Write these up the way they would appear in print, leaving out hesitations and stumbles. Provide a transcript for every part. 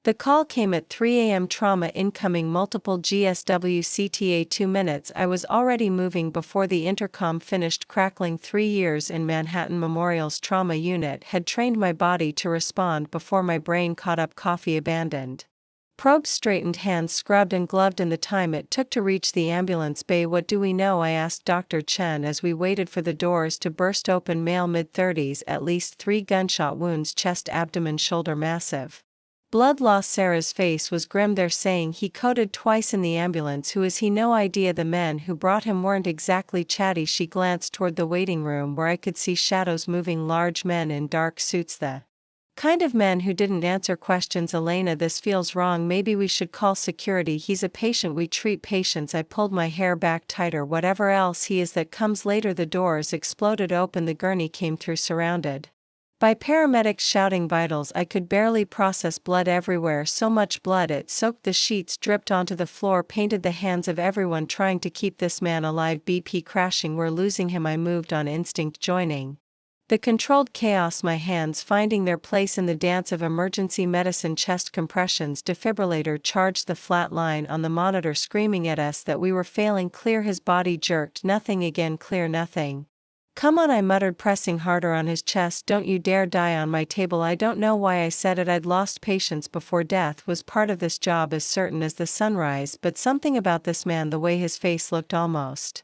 The call came at 3 a.m. Trauma incoming multiple GSWCTA 2 minutes. I was already moving before the intercom finished crackling. 3 years in Manhattan Memorial's trauma unit had trained my body to respond before my brain caught up. Coffee abandoned. Probes straightened, hands scrubbed and gloved in the time it took to reach the ambulance bay. What do we know? I asked Dr. Chen as we waited for the doors to burst open. Male mid-30s, at least 3 gunshot wounds, chest, abdomen, shoulder, massive blood loss. Sarah's face was grim. They're saying he coded twice in the ambulance. Who is he? No idea. The men who brought him weren't exactly chatty. She glanced toward the waiting room where I could see shadows moving, large men in dark suits, the kind of men who didn't answer questions. Elena, this feels wrong. Maybe we should call security. He's a patient. We treat patients. I pulled my hair back tighter. Whatever else he is, that comes later. The doors exploded open. The gurney came through, surrounded by paramedics shouting vitals. I could barely process. Blood everywhere, so much blood it soaked the sheets, dripped onto the floor, painted the hands of everyone trying to keep this man alive. BP crashing. We're losing him. I moved on instinct, joining the controlled chaos, my hands finding their place in the dance of emergency medicine. Chest compressions. Defibrillator charged. The flat line on the monitor screaming at us that we were failing. Clear. His body jerked. Nothing again. Clear. Nothing. Come on, I muttered, pressing harder on his chest. Don't you dare die on my table. I don't know why I said it. I'd lost patients before. Death was part of this job, as certain as the sunrise, but something about this man, the way his face looked, almost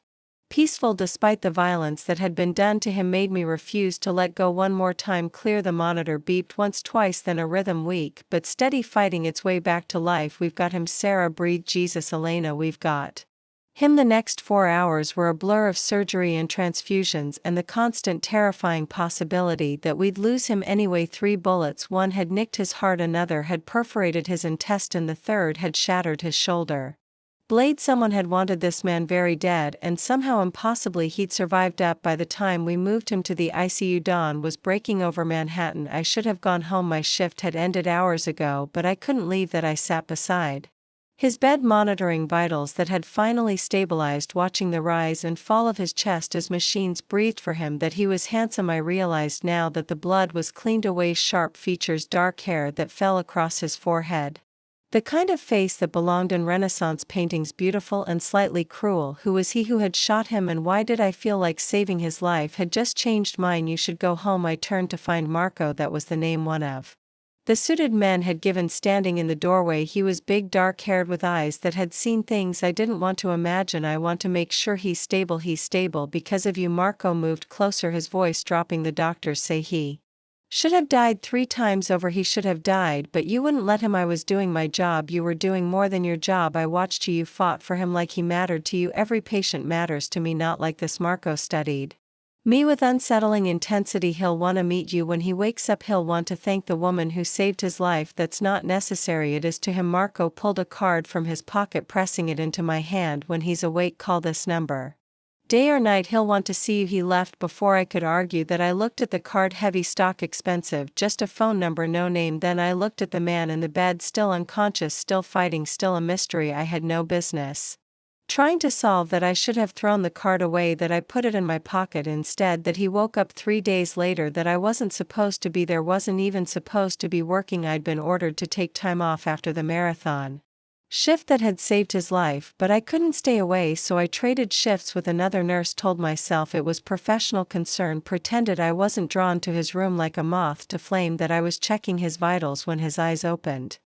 peaceful despite the violence that had been done to him, made me refuse to let go. One more time. Clear. The monitor beeped once, twice, then a rhythm, weak but steady, fighting its way back to life. We've got him. Sarah breathed. Jesus, Elena, we've got him. The next 4 hours were a blur of surgery and transfusions and the constant terrifying possibility that we'd lose him anyway. 3 bullets. One had nicked his heart, another had perforated his intestine, the third had shattered his shoulder blade. Someone had wanted this man very dead, and somehow impossibly he'd survived. Up by the time we moved him to the ICU, dawn was breaking over Manhattan. I should have gone home. My shift had ended hours ago, but I couldn't leave that. I sat beside his bed, monitoring vitals that had finally stabilized, watching the rise and fall of his chest as machines breathed for him. That he was handsome. I realized now that the blood was cleaned away. Sharp features, dark hair that fell across his forehead. The kind of face that belonged in Renaissance paintings, beautiful and slightly cruel. Who was he? Who had shot him, and why did I feel like saving his life had just changed mine? You should go home. I turned to find Marco. That was the name one of the suited men had given. Standing in the doorway, he was big, dark-haired, with eyes that had seen things I didn't want to imagine. I want to make sure he's stable. He's stable because of you. Marco moved closer, his voice dropping. The doctors say he should have died 3 times over. He should have died, but you wouldn't let him. I was doing my job. You were doing more than your job. I watched you. You fought for him like he mattered to you. Every patient matters to me. Not like this. Marco studied me with unsettling intensity. He'll want to meet you when he wakes up. He'll want to thank the woman who saved his life. That's not necessary. It is to him. Marco pulled a card from his pocket, pressing it into my hand. When he's awake, call this number. Day or night, he'll want to see you. He left before I could argue that. I looked at the card. Heavy stock, expensive, just a phone number, no name. Then I looked at the man in the bed, still unconscious, still fighting, still a mystery I had no business trying to solve. That I should have thrown the card away, that I put it in my pocket instead. That he woke up 3 days later, that I wasn't supposed to be there, wasn't even supposed to be working. I'd been ordered to take time off after the marathon shift that had saved his life, but I couldn't stay away, so I traded shifts with another nurse. Told myself it was professional concern, pretended I wasn't drawn to his room like a moth to flame, that I was checking his vitals. When his eyes opened,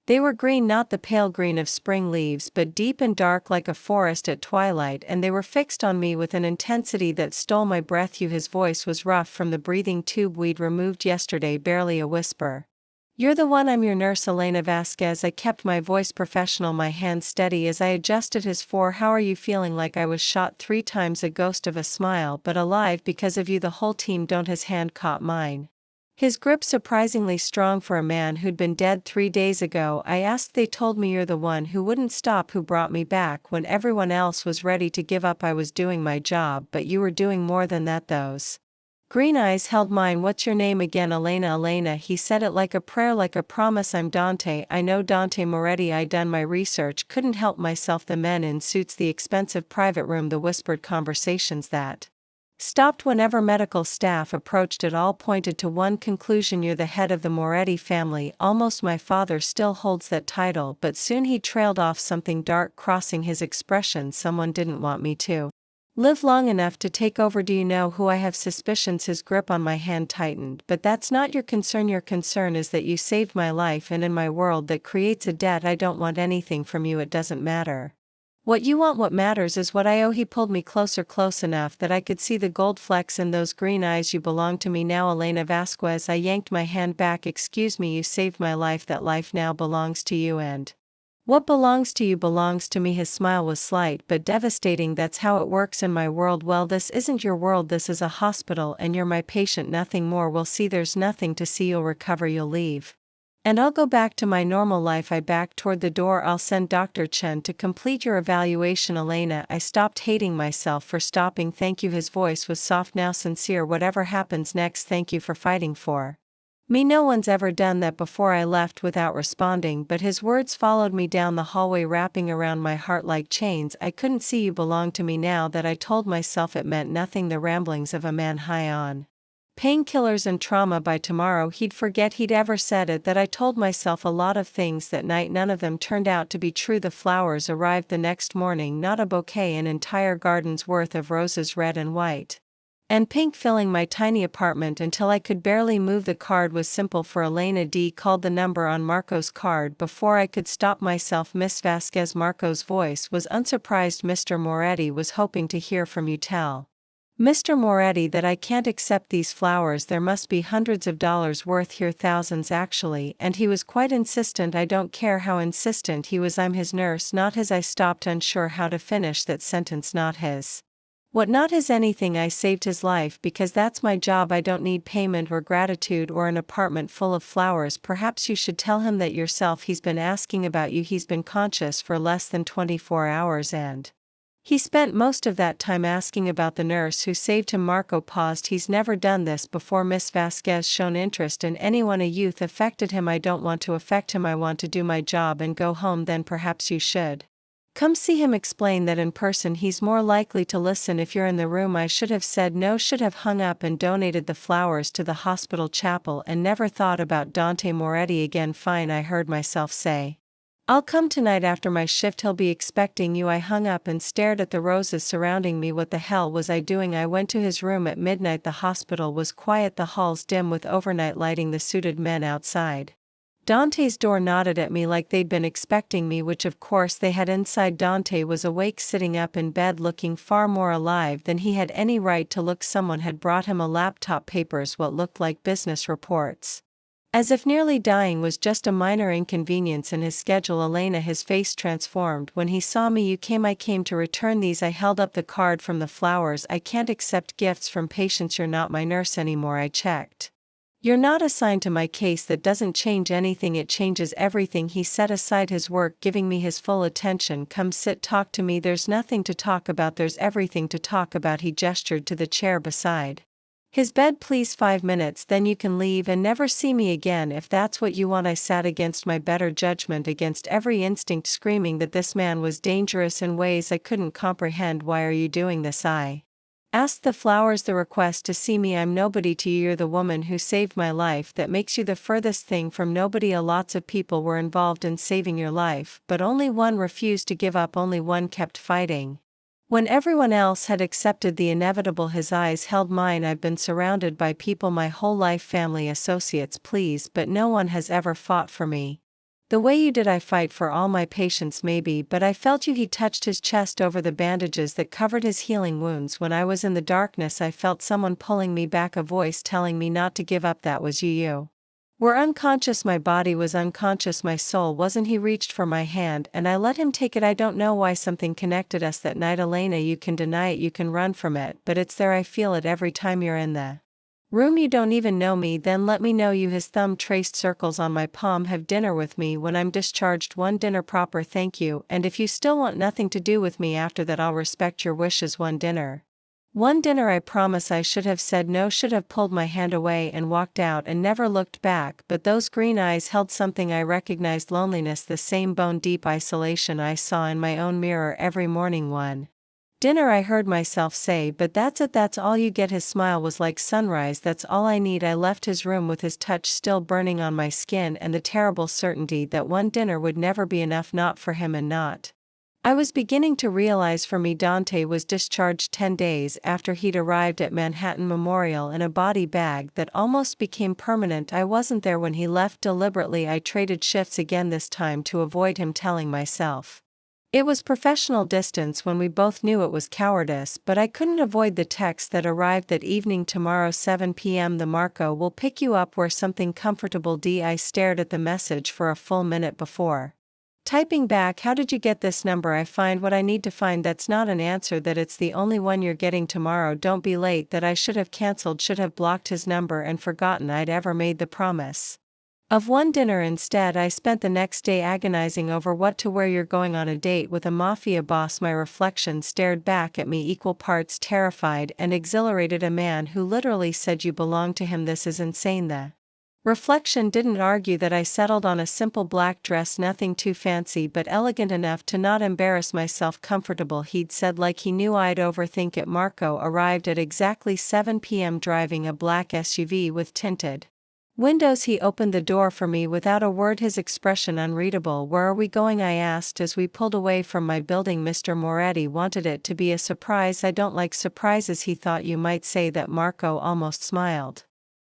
they were green, not the pale green of spring leaves, but deep and dark like a forest at twilight, and they were fixed on me with an intensity that stole my breath. You. His voice was rough from the breathing tube we'd removed yesterday, barely a whisper. You're the one. I'm your nurse, Elena Vásquez. I kept my voice professional, my hands steady as I adjusted his four. How are you feeling? Like I was shot 3 times. A ghost of a smile, but alive because of you. The whole team don't. His hand caught mine, his grip surprisingly strong for a man who'd been dead 3 days ago. I asked. They told me you're the one who wouldn't stop, who brought me back when everyone else was ready to give up. I was doing my job, but you were doing more than that. Those green eyes held mine. What's your name again? Elena. Elena. He said it like a prayer, like a promise. I'm Dante. I know Dante Moretti. I'd done my research, couldn't help myself. The men in suits, the expensive private room, the whispered conversations that Stopped whenever medical staff approached. It all pointed to one conclusion: you're the head of the Moretti family. Almost my father still holds that title, but soon he trailed off, something dark crossing his expression. Someone didn't want me to live long enough to take over. Do you know who I have suspicions? His grip on my hand tightened. But that's not your concern. Your concern is that you saved my life, and in my world that creates a debt. I don't want anything from you. It doesn't matter what you want. What matters is what I owe. He pulled me closer, close enough that I could see the gold flecks in those green eyes. You belong to me now, Elena Vásquez. I yanked my hand back. Excuse me, you saved my life. That life now belongs to you, and what belongs to you belongs to me. His smile was slight but devastating. That's how it works in my world. Well, this isn't your world. This is a hospital, and you're my patient, nothing more. We'll see. There's nothing to see. You'll recover. You'll leave, and I'll go back to my normal life. I backed toward the door. I'll send Dr. Chen to complete your evaluation. Elena, I stopped hating myself for stopping. Thank you. His voice was soft, now sincere. Whatever happens next, thank you for fighting for me. No one's ever done that before. I left without responding, but his words followed me down the hallway, wrapping around my heart like chains. I couldn't see. You belong to me. Now that I told myself it meant nothing, the ramblings of a man high on painkillers and trauma. By tomorrow he'd forget he'd ever said it. That I told myself a lot of things that night. None of them turned out to be true. The flowers arrived the next morning, not a bouquet, an entire garden's worth of roses, red and white and pink, filling my tiny apartment until I could barely move. The card was simple: for Elena D. Called the number on Marco's card before I could stop myself. Miss Vasquez. Marco's voice was unsurprised. Mr. Moretti was hoping to hear from you. Tell Mr. Moretti that I can't accept these flowers. There must be hundreds of dollars worth here, thousands actually. And he was quite insistent. I don't care how insistent he was. I'm his nurse, not his. I stopped, unsure how to finish that sentence. Not his. What? Not his anything. I saved his life because that's my job. I don't need payment or gratitude or an apartment full of flowers. Perhaps you should tell him that yourself. He's been asking about you. He's been conscious for less than 24 hours, and he spent most of that time asking about the nurse who saved him. Marco paused. He's never done this before. Miss Vasquez shown interest in anyone. A youth affected him. I don't want to affect him. I want to do my job and go home. Then perhaps you should come see him. Explain that in person he's more likely to listen. If you're in the room. I should have said no, should have hung up and donated the flowers to the hospital chapel and never thought about Dante Moretti again. Fine, I heard myself say. I'll come tonight after my shift. He'll be expecting you. I hung up and stared at the roses surrounding me. What the hell was I doing? I went to his room at midnight. The hospital was quiet, the halls dim with overnight lighting. The suited men outside Dante's door nodded at me like they'd been expecting me, which of course they had. Inside, Dante was awake, sitting up in bed, looking far more alive than he had any right to look. Someone had brought him a laptop, papers, what looked like business reports. As if nearly dying was just a minor inconvenience in his schedule. Elena, his face transformed when he saw me. You came. I came to return these. I held up the card from the flowers. I can't accept gifts from patients. You're not my nurse anymore. I checked. You're not assigned to my case. That doesn't change anything. It changes everything. He set aside his work, giving me his full attention. Come sit, talk to me. There's nothing to talk about. There's everything to talk about. He gestured to the chair beside his bed. Please, 5 minutes, then you can leave and never see me again if that's what you want. I sat against my better judgment, against every instinct, screaming that this man was dangerous in ways I couldn't comprehend. Why are you doing this? I asked the flowers. The request to see me. I'm nobody to you. You're the woman who saved my life. That makes you the furthest thing from nobody. Lots of people were involved in saving your life, but only one refused to give up. Only one kept fighting when everyone else had accepted the inevitable. His eyes held mine. I've been surrounded by people my whole life, family, associates, please, but no one has ever fought for me the way you did. I fight for all my patients maybe, but I felt you. He touched his chest over the bandages that covered his healing wounds. When I was in the darkness, I felt someone pulling me back, a voice telling me not to give up. That was you. You were unconscious. My body was unconscious. My soul wasn't. He reached for my hand and I let him take it. I don't know why. Something connected us that night. Elena, you can deny it, you can run from it, but it's there. I feel it every time you're in the room. You don't even know me. Then let me know you. His thumb traced circles on my palm. Have dinner with me when I'm discharged. One dinner proper, thank you. And if you still want nothing to do with me after that, I'll respect your wishes. One dinner, I promise. I should have said no, should have pulled my hand away and walked out and never looked back, but those green eyes held something I recognized. Loneliness, the same bone-deep isolation I saw in my own mirror every morning. One Dinner, I heard myself say, but that's it, that's all you get. His smile was like sunrise. That's all I need. I left his room with his touch still burning on my skin and the terrible certainty that one dinner would never be enough, not for him and not. I was beginning to realize for me Dante was discharged 10 days after he'd arrived at Manhattan Memorial in a body bag that almost became permanent. I wasn't there when he left. Deliberately I traded shifts again, this time to avoid him telling myself. It was professional distance when we both knew it was cowardice, but I couldn't avoid the text that arrived that evening. Tomorrow 7 p.m. the Marco will pick you up. Where something comfortable. I stared at the message for a full minute before typing back, how did you get this number? I find what I need to find. That's not an answer. That it's the only one you're getting tomorrow. Don't be late. That I should have cancelled, should have blocked his number and forgotten I'd ever made the promise of one dinner. Instead, I spent the next day agonizing over what to wear. You're going on a date with a mafia boss. My reflection stared back at me, equal parts terrified and exhilarated. A man who literally said you belong to him. This is insane. The reflection didn't argue that I settled on a simple black dress, nothing too fancy but elegant enough to not embarrass myself. Comfortable, he'd said, like he knew I'd overthink it. Marco arrived at exactly 7 p.m. driving a black SUV with tinted windows. He opened the door for me without a word, his expression unreadable. Where are we going? I asked as we pulled away from my building. Mr. Moretti wanted it to be a surprise. I don't like surprises. He thought you might say that. Marco almost smiled.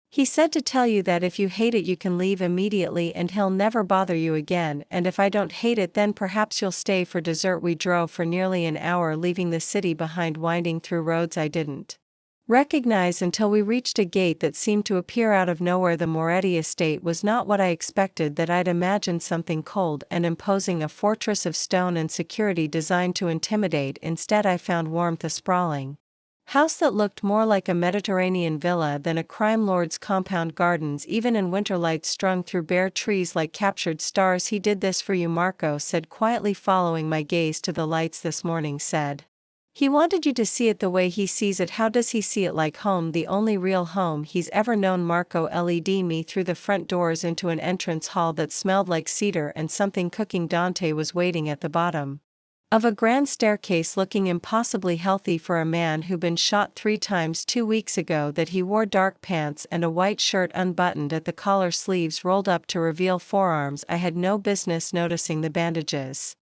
He said to tell you that if you hate it you can leave immediately and he'll never bother you again, and if I don't hate it then perhaps you'll stay for dessert. We drove for nearly an hour, leaving the city behind, winding through roads I didn't recognize until we reached a gate that seemed to appear out of nowhere. The Moretti estate was not what I expected. That I'd imagined something cold and imposing, a fortress of stone and security designed to intimidate. Instead I found warmth, a sprawling house that looked more like a Mediterranean villa than a crime lord's compound. Gardens, even in winter, lights strung through bare trees like captured stars. He did this for you, Marco said quietly, following my gaze to the lights. This morning said he wanted you to see it the way he sees it. How does he see it? Like home, the only real home he's ever known. Marco led me through the front doors into an entrance hall that smelled like cedar and something cooking. Dante was waiting at the bottom of a grand staircase, looking impossibly healthy for a man who'd been shot 3 times 2 weeks ago. That he wore dark pants and a white shirt unbuttoned at the collar, sleeves rolled up to reveal forearms. I had no business noticing the bandages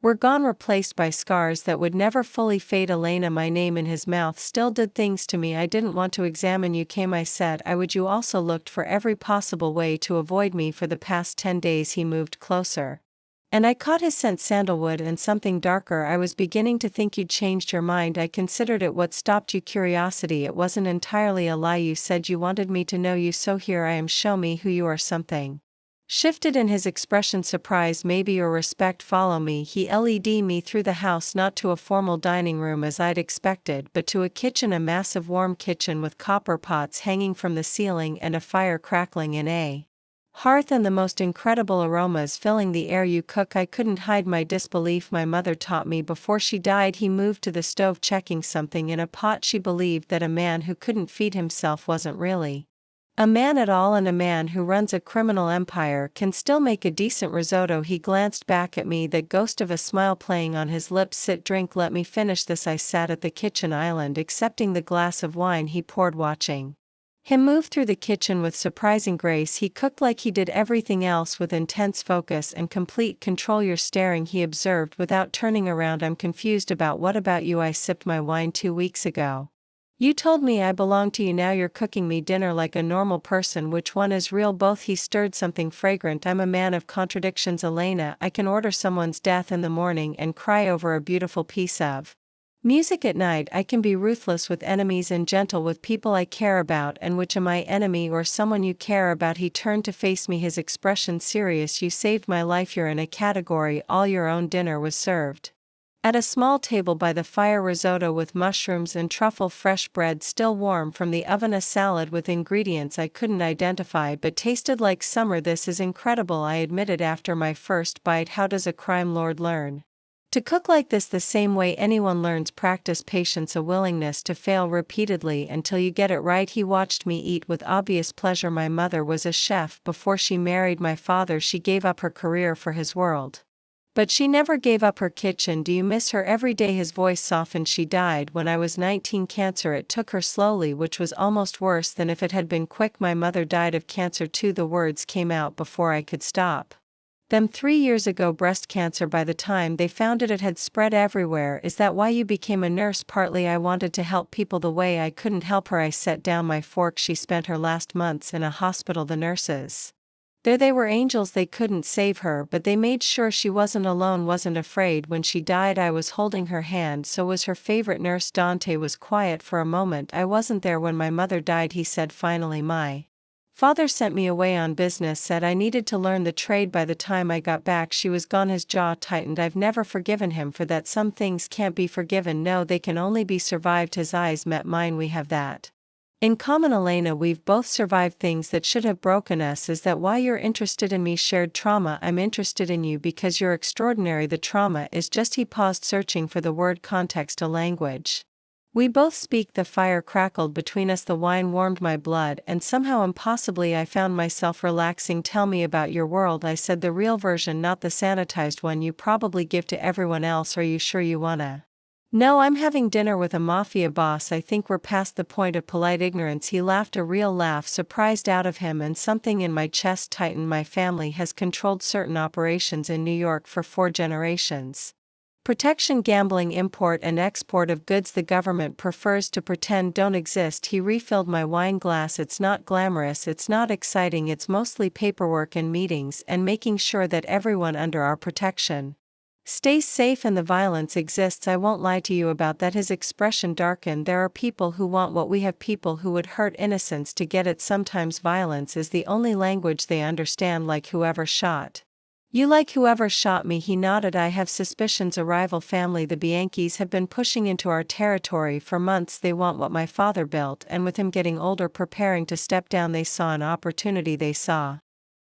were gone, replaced by scars that would never fully fade. Elena, my name in his mouth, still did things to me I didn't want to examine. You came, I said I would. You also looked for every possible way to avoid me for the past 10 days. He moved closer, and I caught his scent, sandalwood and something darker. I was beginning to think you'd changed your mind. I considered it. What stopped you? Curiosity. It wasn't entirely a lie. You said you wanted me to know you, so here I am. Show me who you are. Something shifted in his expression, surprise maybe, or respect. Follow me. He led me through the house, not to a formal dining room as I'd expected, but to a kitchen, a massive warm kitchen with copper pots hanging from the ceiling and a fire crackling in a hearth and the most incredible aromas filling the air. You cook? I couldn't hide my disbelief. My mother taught me before she died. He moved to the stove, checking something in a pot. She believed that a man who couldn't feed himself wasn't really a man at all, and a man who runs a criminal empire can still make a decent risotto. He glanced back at me, that ghost of a smile playing on his lips. Sit, drink, let me finish this. I sat at the kitchen island, accepting the glass of wine he poured, watching him move through the kitchen with surprising grace. He cooked like he did everything else, with intense focus and complete control. You're staring, he observed without turning around. I'm confused. About what? About you. I sipped my wine. 2 weeks ago you told me I belong to you. Now you're cooking me dinner like a normal person. Which one is real? Both. He stirred something fragrant. I'm a man of contradictions, Elena. I can order someone's death in the morning and cry over a beautiful piece of music at night. I can be ruthless with enemies and gentle with people I care about. And which am I, enemy or someone you care about? He turned to face me, his expression serious. You saved my life. You're in a category all your own. Dinner was served at a small table by the fire, risotto with mushrooms and truffle, fresh bread still warm from the oven, a salad with ingredients I couldn't identify but tasted like summer. This is incredible, I admitted after my first bite. How does a crime lord learn to cook like this? The same way anyone learns: practice, patience, a willingness to fail repeatedly until you get it right. He watched me eat with obvious pleasure. My mother was a chef before she married my father. She gave up her career for his world But she never gave up her kitchen. Do you miss her every day? His voice softened. She died when I was 19. Cancer. It took her slowly, which was almost worse than if it had been quick. My mother died of cancer too. The words came out before I could stop them. 3 years ago. Breast cancer. By the time they found it, it had spread everywhere. Is that why you became a nurse? Partly. I wanted to help people the way I couldn't help her. I set down my fork. She spent her last months in a hospital. The nurses there, they were angels. They couldn't save her, but they made sure she wasn't alone, wasn't afraid. When she died, I was holding her hand. So was her favorite nurse. Dante was quiet for a moment. I wasn't there when my mother died, he said finally. My father sent me away on business, said I needed to learn the trade. By the time I got back, she was gone. His jaw tightened. I've never forgiven him for that. Some things can't be forgiven. No, they can only be survived. His eyes met mine. We have that in common, Elena. We've both survived things that should have broken us. Is that why you're interested in me? Shared trauma. I'm interested in you because you're extraordinary. The trauma is just. He paused, searching for the word context, a language we both speak. The fire crackled between us. The wine warmed my blood, and somehow impossibly I found myself relaxing. Tell me about your world, I said. The real version, not the sanitized one you probably give to everyone else. Are you sure you wanna? No, I'm having dinner with a mafia boss. I think we're past the point of polite ignorance. He laughed, a real laugh, surprised out of him, and something in my chest tightened. My family has controlled certain operations in New York for 4 generations. Protection, gambling, import and export of goods the government prefers to pretend don't exist. He refilled my wine glass. It's not glamorous, it's not exciting, it's mostly paperwork and meetings and making sure that everyone under our protection stays safe, and the violence exists. I won't lie to you about that. His expression darkened. There are people who want what we have, people who would hurt innocents to get it. Sometimes violence is the only language they understand, like whoever shot you. Like whoever shot me. He nodded. I have suspicions. A rival family, the Bianchis, have been pushing into our territory for months. They want what my father built, and with him getting older, preparing to step down, they saw an opportunity. They saw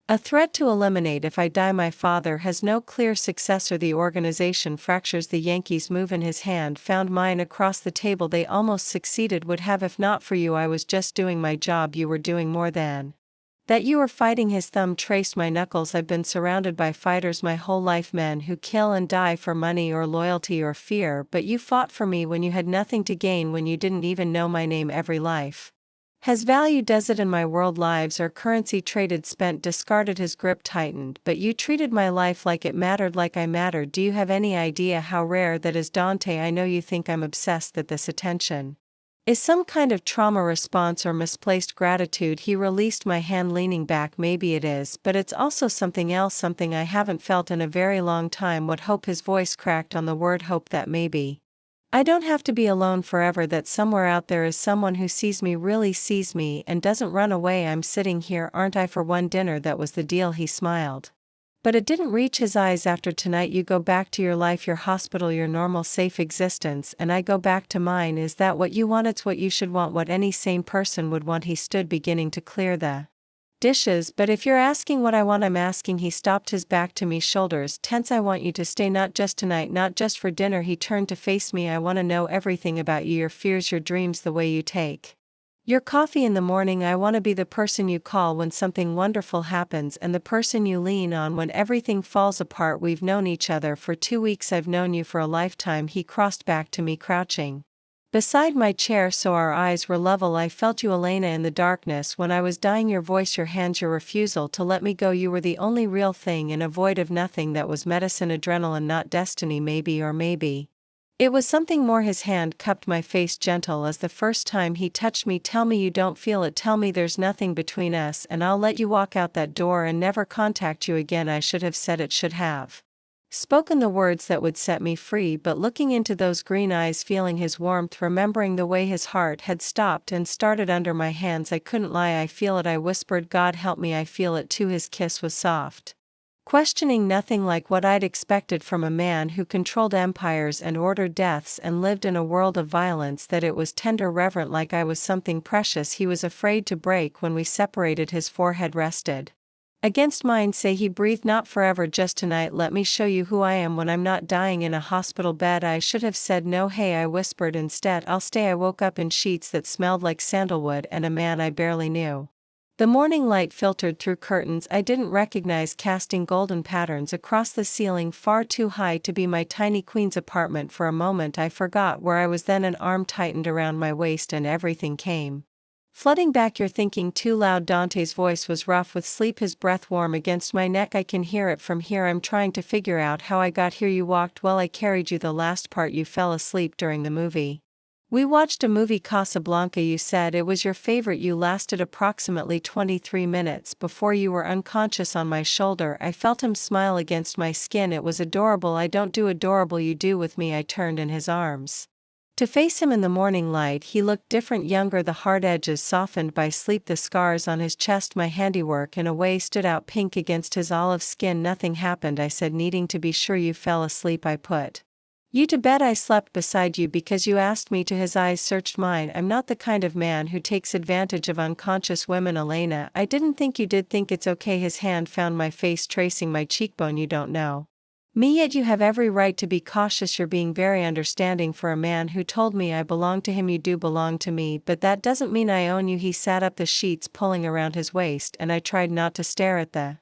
a threat to eliminate. If I die, my father has no clear successor. The organization fractures. The Yankees move, in his hand found mine across the table. They almost succeeded. Would have if not for you. I was just doing my job. You were doing more than that. You were fighting. His thumb traced my knuckles. I've been surrounded by fighters my whole life, men who kill and die for money or loyalty or fear, but you fought for me when you had nothing to gain, when you didn't even know my name. Every life has value, does it? In my world, lives are currency, traded, spent, discarded. His grip tightened. But you treated my life like it mattered, like I mattered. Do you have any idea how rare that is? Dante, I know you think I'm obsessed, that this attention is some kind of trauma response or misplaced gratitude. He released my hand, leaning back. Maybe it is, but it's also something else, something I haven't felt in a very long time. What hope? His voice cracked on the word hope. That maybe I don't have to be alone forever, that somewhere out there is someone who sees me, really sees me, and doesn't run away. I'm sitting here, aren't I, for one dinner? That was the deal. He smiled, but it didn't reach his eyes. After tonight you go back to your life, your hospital, your normal safe existence, and I go back to mine. Is that what you want? It's what you should want, what any sane person would want. He stood, beginning to clear the dishes. But if you're asking what I want, I'm asking. He stopped, his back to me, shoulders tense. I want you to stay, not just tonight, not just for dinner. He turned to face me. I want to know everything about you, your fears, your dreams, the way you take your coffee in the morning. I want to be the person you call when something wonderful happens, and the person you lean on when everything falls apart. We've known each other for 2 weeks. I've known you for a lifetime. He crossed back to me, crouching beside my chair so our eyes were level. I felt you, Elena, in the darkness when I was dying. Your voice, your hands, your refusal to let me go. You were the only real thing in a void of nothing. That was medicine, adrenaline, not destiny. Maybe, or maybe it was something more. His hand cupped my face, gentle as the first time he touched me. Tell me you don't feel it. Tell me there's nothing between us, and I'll let you walk out that door and never contact you again. I should have said it, should have spoken the words that would set me free. But looking into those green eyes, feeling his warmth, remembering the way his heart had stopped and started under my hands, I couldn't lie. I feel it, I whispered. God help me, I feel it too. His kiss was soft, questioning, nothing like what I'd expected from a man who controlled empires and ordered deaths and lived in a world of violence. That it was tender, reverent, like I was something precious he was afraid to break. When we separated, his forehead rested against mine. Say, he breathed, not forever, just tonight. Let me show you who I am when I'm not dying in a hospital bed. I should have said no. Hey, I whispered instead, I'll stay. I woke up in sheets that smelled like sandalwood and a man I barely knew The morning light filtered through curtains I didn't recognize, casting golden patterns across the ceiling far too high to be my tiny queen's apartment. For a moment I forgot where I was, then an arm tightened around my waist and everything came flooding back. "You're thinking too loud." Dante's voice was rough with sleep, his breath warm against my neck. "I can hear it from here. I'm trying to figure out how I got here. You walked while I carried you. The last part you fell asleep during the movie. We watched a movie, Casablanca. You said it was your favorite. You lasted approximately 23 minutes before you were unconscious on my shoulder." I felt him smile against my skin. "It was adorable." "I don't do adorable, you do with me." I turned in his arms to face him in the morning light. He looked different, younger, the hard edges softened by sleep, the scars on his chest my handiwork in a way stood out pink against his olive skin. "Nothing happened," I said, needing to be sure. "You fell asleep. I put you to bed. I slept beside you because you asked me to." His eyes searched mine. "I'm not the kind of man who takes advantage of unconscious women, Elena." "I didn't think you did." "Think it's okay." His hand found my face, tracing my cheekbone. "You don't know me yet. You have every right to be cautious. You're being very understanding for a man who told me I belong to him." "You do belong to me, but that doesn't mean I own you." He sat up, the sheets pulling around his waist, and I tried not to stare at the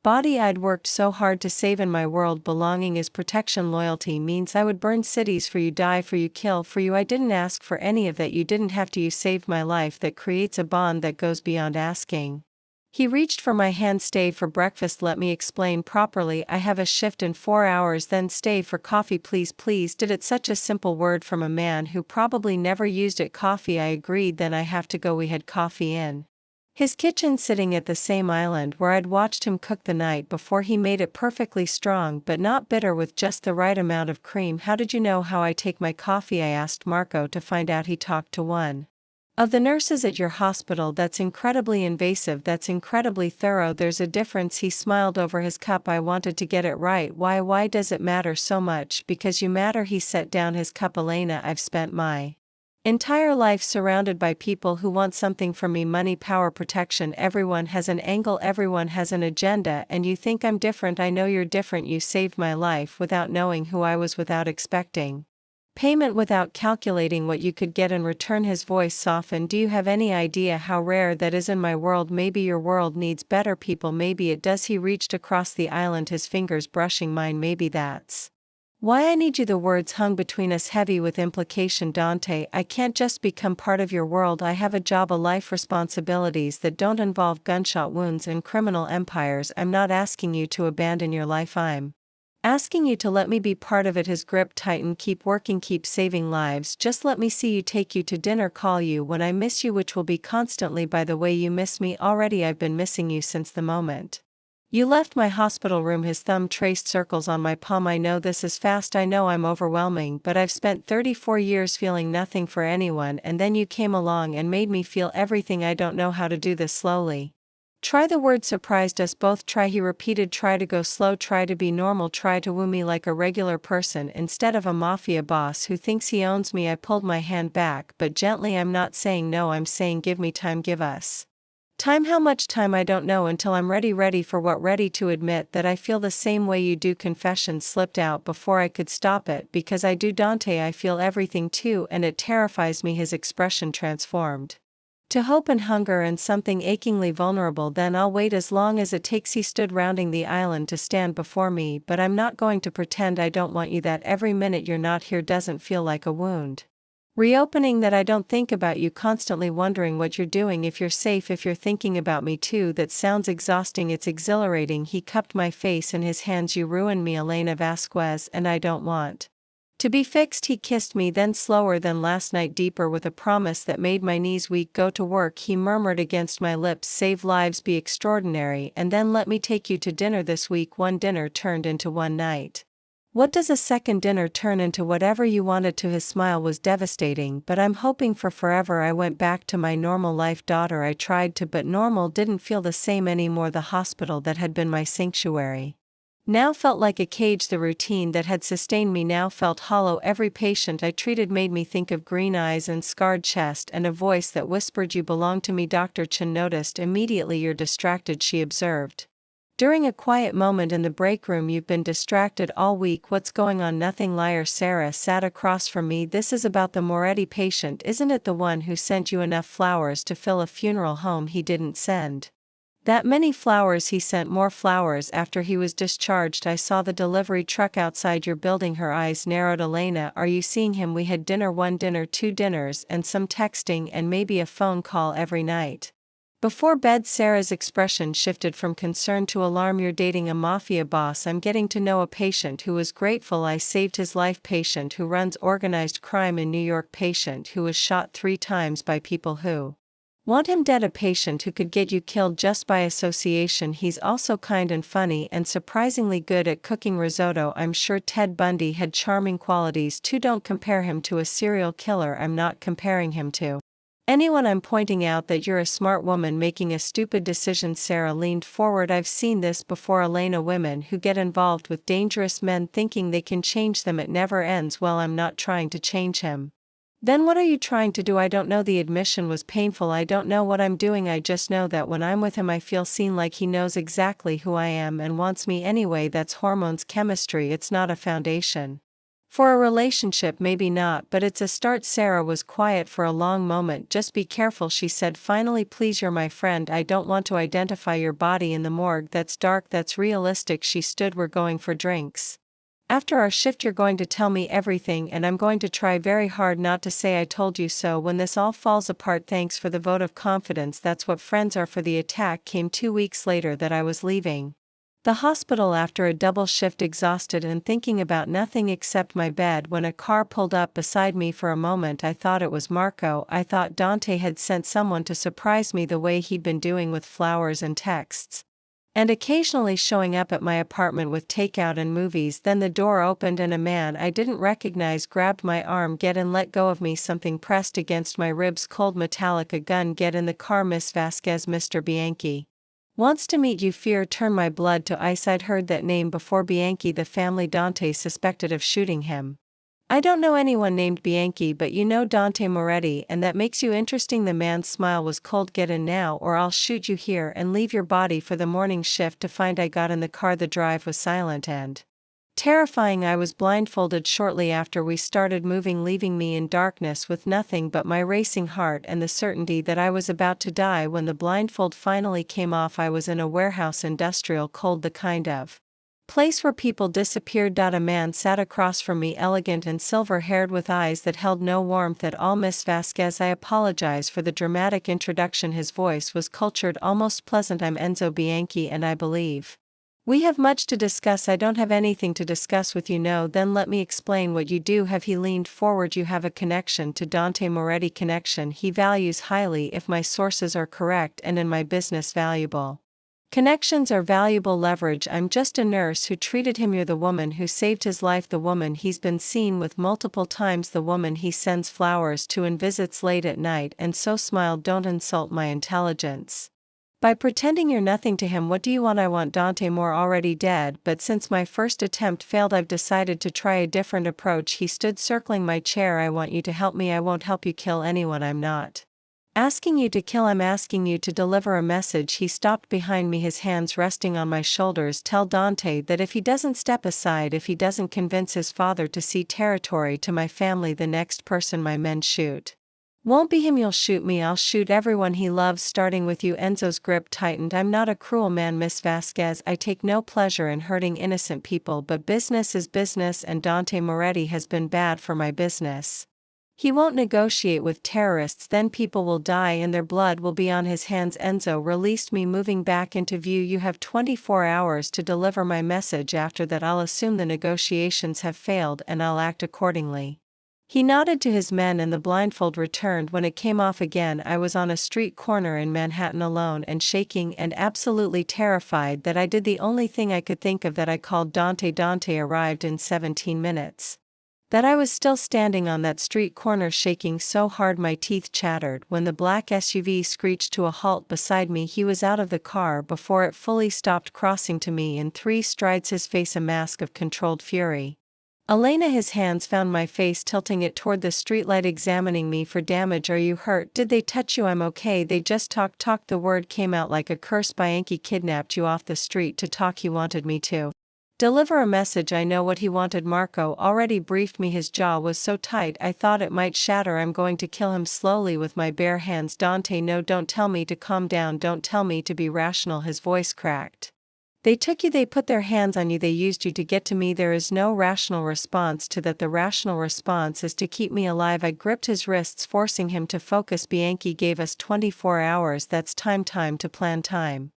body I'd worked so hard to save in my world. "Belonging is protection. Loyalty means I would burn cities for you, die for you, kill for you. I didn't ask for any of that. You didn't have to. You saved my life." That creates a bond that goes beyond asking. He reached for my hand. "Stay for breakfast." "Let me explain properly. I have a shift in 4 hours." "Then stay for coffee, please." "Please did." It's such a simple word from a man who probably never used it. "Coffee." I agreed. "Then I have to go." We had coffee in his kitchen, sitting at the same island where I'd watched him cook the night before. He made it perfectly strong but not bitter, with just the right amount of cream. "How did you know how I take my coffee?" I asked Marco to find out. "He talked to one of the nurses at your hospital." "That's incredibly invasive." "That's incredibly thorough." "There's a difference." He smiled over his cup. I wanted to get it right. Why does it matter so much?" "Because you matter." He set down his cup. "Elena, I've spent my entire life surrounded by people who want something from me: money, power, protection. Everyone has an angle, everyone has an agenda, and you think I'm different. I know you're different. You saved my life without knowing who I was, without expecting payment, without calculating what you could get in return." His voice softened. "Do you have any idea how rare that is in my world? Maybe your world needs better people. Maybe it does." He reached across the island, his fingers brushing mine. "Maybe that's why I need you." The words hung between us, heavy with implication. "Dante, I can't just become part of your world. I have a job, a life, responsibilities that don't involve gunshot wounds and criminal empires." "I'm not asking you to abandon your life. I'm asking you to let me be part of it." His grip tightened. "Keep working, keep saving lives. Just let me see you, take you to dinner, call you when I miss you, which will be constantly. By the way, you miss me already. I've been missing you since the moment you left my hospital room." His thumb traced circles on my palm. "I know this is fast. I know I'm overwhelming, but I've spent 34 years feeling nothing for anyone, and then you came along and made me feel everything. I don't know how to do this slowly. Try." The word surprised us both. "Try," he repeated. "Try to go slow. Try to be normal. Try to woo me like a regular person instead of a mafia boss who thinks he owns me." I pulled my hand back, but gently. "I'm not saying no. I'm saying give me time. Give us time." "How much time?" "I don't know until I'm ready." "Ready for what?" "Ready to admit that I feel the same way you do." Confession slipped out before I could stop it. "Because I do, Dante. I feel everything too, and it terrifies me." His expression transformed to hope and hunger and something achingly vulnerable. "Then I'll wait as long as it takes." He stood rounding the island to stand before me. "But I'm not going to pretend I don't want you. That every minute you're not here doesn't feel like a wound reopening. That I don't think about you, constantly wondering what you're doing, if you're safe, if you're thinking about me too. That sounds exhausting." "It's exhilarating." He cupped my face in his hands. "You ruined me, Elena Vásquez, and I don't want to be fixed." He kissed me, then slower than last night, deeper, with a promise that made my knees weak. "Go to work," he murmured against my lips. "Save lives, be extraordinary, and then let me take you to dinner this week." One dinner turned into one night. What does a second dinner turn into? Whatever you wanted to. His smile was devastating. "But I'm hoping for forever." I went back to my normal life, daughter. I tried to, but normal didn't feel the same anymore. The hospital that had been my sanctuary now felt like a cage. The routine that had sustained me now felt hollow. Every patient I treated made me think of green eyes and scarred chest and a voice that whispered, "You belong to me." Dr. Chen noticed immediately. "You're distracted," she observed. During a quiet moment in the break room, you've been distracted all week. What's going on? Nothing. Liar. Sarah sat across from me. This is about the Moretti patient, isn't it? The one who sent you enough flowers to fill a funeral home. He didn't send that many flowers. He sent more flowers after he was discharged. I saw the delivery truck outside your building. Her eyes narrowed. Elena, are you seeing him? We had dinner, one dinner, two dinners, and some texting and maybe a phone call every night. Before bed. Sarah's expression shifted from concern to alarm. You're dating a mafia boss. I'm getting to know a patient who was grateful I saved his life. Patient who runs organized crime in New York. Patient who was shot 3 times by people who want him dead. A patient who could get you killed just by association. He's also kind and funny and surprisingly good at cooking risotto. I'm sure Ted Bundy had charming qualities too. Don't compare him to a serial killer. I'm not comparing him to anyone. I'm pointing out that you're a smart woman making a stupid decision. Sarah leaned forward. I've seen this before, Elena. Women who get involved with dangerous men thinking they can change them. It never ends. Well, I'm not trying to change him. Then what are you trying to do? I don't know. The admission was painful. I don't know what I'm doing. I just know that when I'm with him I feel seen, like he knows exactly who I am and wants me anyway. That's hormones, chemistry. It's not a foundation for a relationship. Maybe not, but it's a start. Sarah was quiet for a long moment. Just be careful, she said finally. Please, you're my friend. I don't want to identify your body in the morgue. That's dark. That's realistic. She stood. We're going for drinks after our shift. You're going to tell me everything, and I'm going to try very hard not to say I told you so when this all falls apart. Thanks for the vote of confidence. That's what friends are for. The attack came 2 weeks later that I was leaving the hospital after a double shift, exhausted and thinking about nothing except my bed, when a car pulled up beside me. For a moment I thought it was Marco. I thought Dante had sent someone to surprise me the way he'd been doing with flowers and texts, and occasionally showing up at my apartment with takeout and movies. Then the door opened and a man I didn't recognize grabbed my arm. Get in. Let go of me. Something pressed against my ribs, cold metallic. A gun. Get in the car. Miss Vasquez. Mr. Bianchi wants to meet you. Fear turned my blood to ice. I'd heard that name before. Bianchi, the family Dante suspected of shooting him. I don't know anyone named Bianchi, but you know Dante Moretti, and that makes you interesting. The man's smile was cold. Get in now or I'll shoot you here and leave your body for the morning shift to find. I got in the car. The drive was silent and terrifying. I was blindfolded shortly after we started moving, leaving me in darkness with nothing but my racing heart and the certainty that I was about to die. When the blindfold finally came off, I was in a warehouse, industrial cold, the kind of place where people disappeared. A man sat across from me, elegant and silver-haired with eyes that held no warmth at all. Miss Vasquez, I apologize for the dramatic introduction. His voice was cultured, almost pleasant. I'm Enzo Bianchi, and I believe we have much to discuss. I don't have anything to discuss with you. No, then let me explain what you do have. He leaned forward. You have a connection to Dante Moretti. Connection he values highly, if my sources are correct, and in my business valuable. Connections are valuable leverage. I'm just a nurse who treated him. You're the woman who saved his life, the woman he's been seen with multiple times, the woman he sends flowers to and visits late at night. And so smiled. Don't insult my intelligence by pretending you're nothing to him. What do you want? I want Dante Moore already dead, but since my first attempt failed I've decided to try a different approach. He stood circling my chair. I want you to help me. I won't help you kill anyone. I'm not asking you to kill, I'm asking you to deliver a message. He stopped behind me, his hands resting on my shoulders. Tell Dante that if he doesn't step aside, if he doesn't convince his father to cede territory to my family, the next person my men shoot won't be him. You'll shoot me. I'll shoot everyone he loves, starting with you. Enzo's grip tightened. I'm not a cruel man, Miss Vasquez. I take no pleasure in hurting innocent people, but business is business, and Dante Moretti has been bad for my business. He won't negotiate with terrorists. Then people will die and their blood will be on his hands. Enzo released me, moving back into view. You have 24 hours to deliver my message. After that I'll assume the negotiations have failed and I'll act accordingly. He nodded to his men and the blindfold returned. When it came off again, I was on a street corner in Manhattan, alone and shaking and absolutely terrified that I did the only thing I could think of, that I called Dante. Dante arrived in 17 minutes. That I was still standing on that street corner shaking so hard my teeth chattered. When the black SUV screeched to a halt beside me, he was out of the car before it fully stopped, crossing to me in 3 strides, his face a mask of controlled fury. Elena, his hands found my face, tilting it toward the streetlight, examining me for damage. Are you hurt? Did they touch you? I'm okay. They just talked. The word came out like a curse. Bianchi kidnapped you off the street to talk. He wanted me to deliver a message. I know what he wanted. Marco already briefed me. His jaw was so tight I thought it might shatter. I'm going to kill him slowly with my bare hands. Dante, no, don't tell me to calm down. Don't tell me to be rational. His voice cracked. They took you, they put their hands on you, they used you to get to me. There is no rational response to that. The rational response is to keep me alive. I gripped his wrists, forcing him to focus. Bianchi gave us 24 hours. That's time to plan, time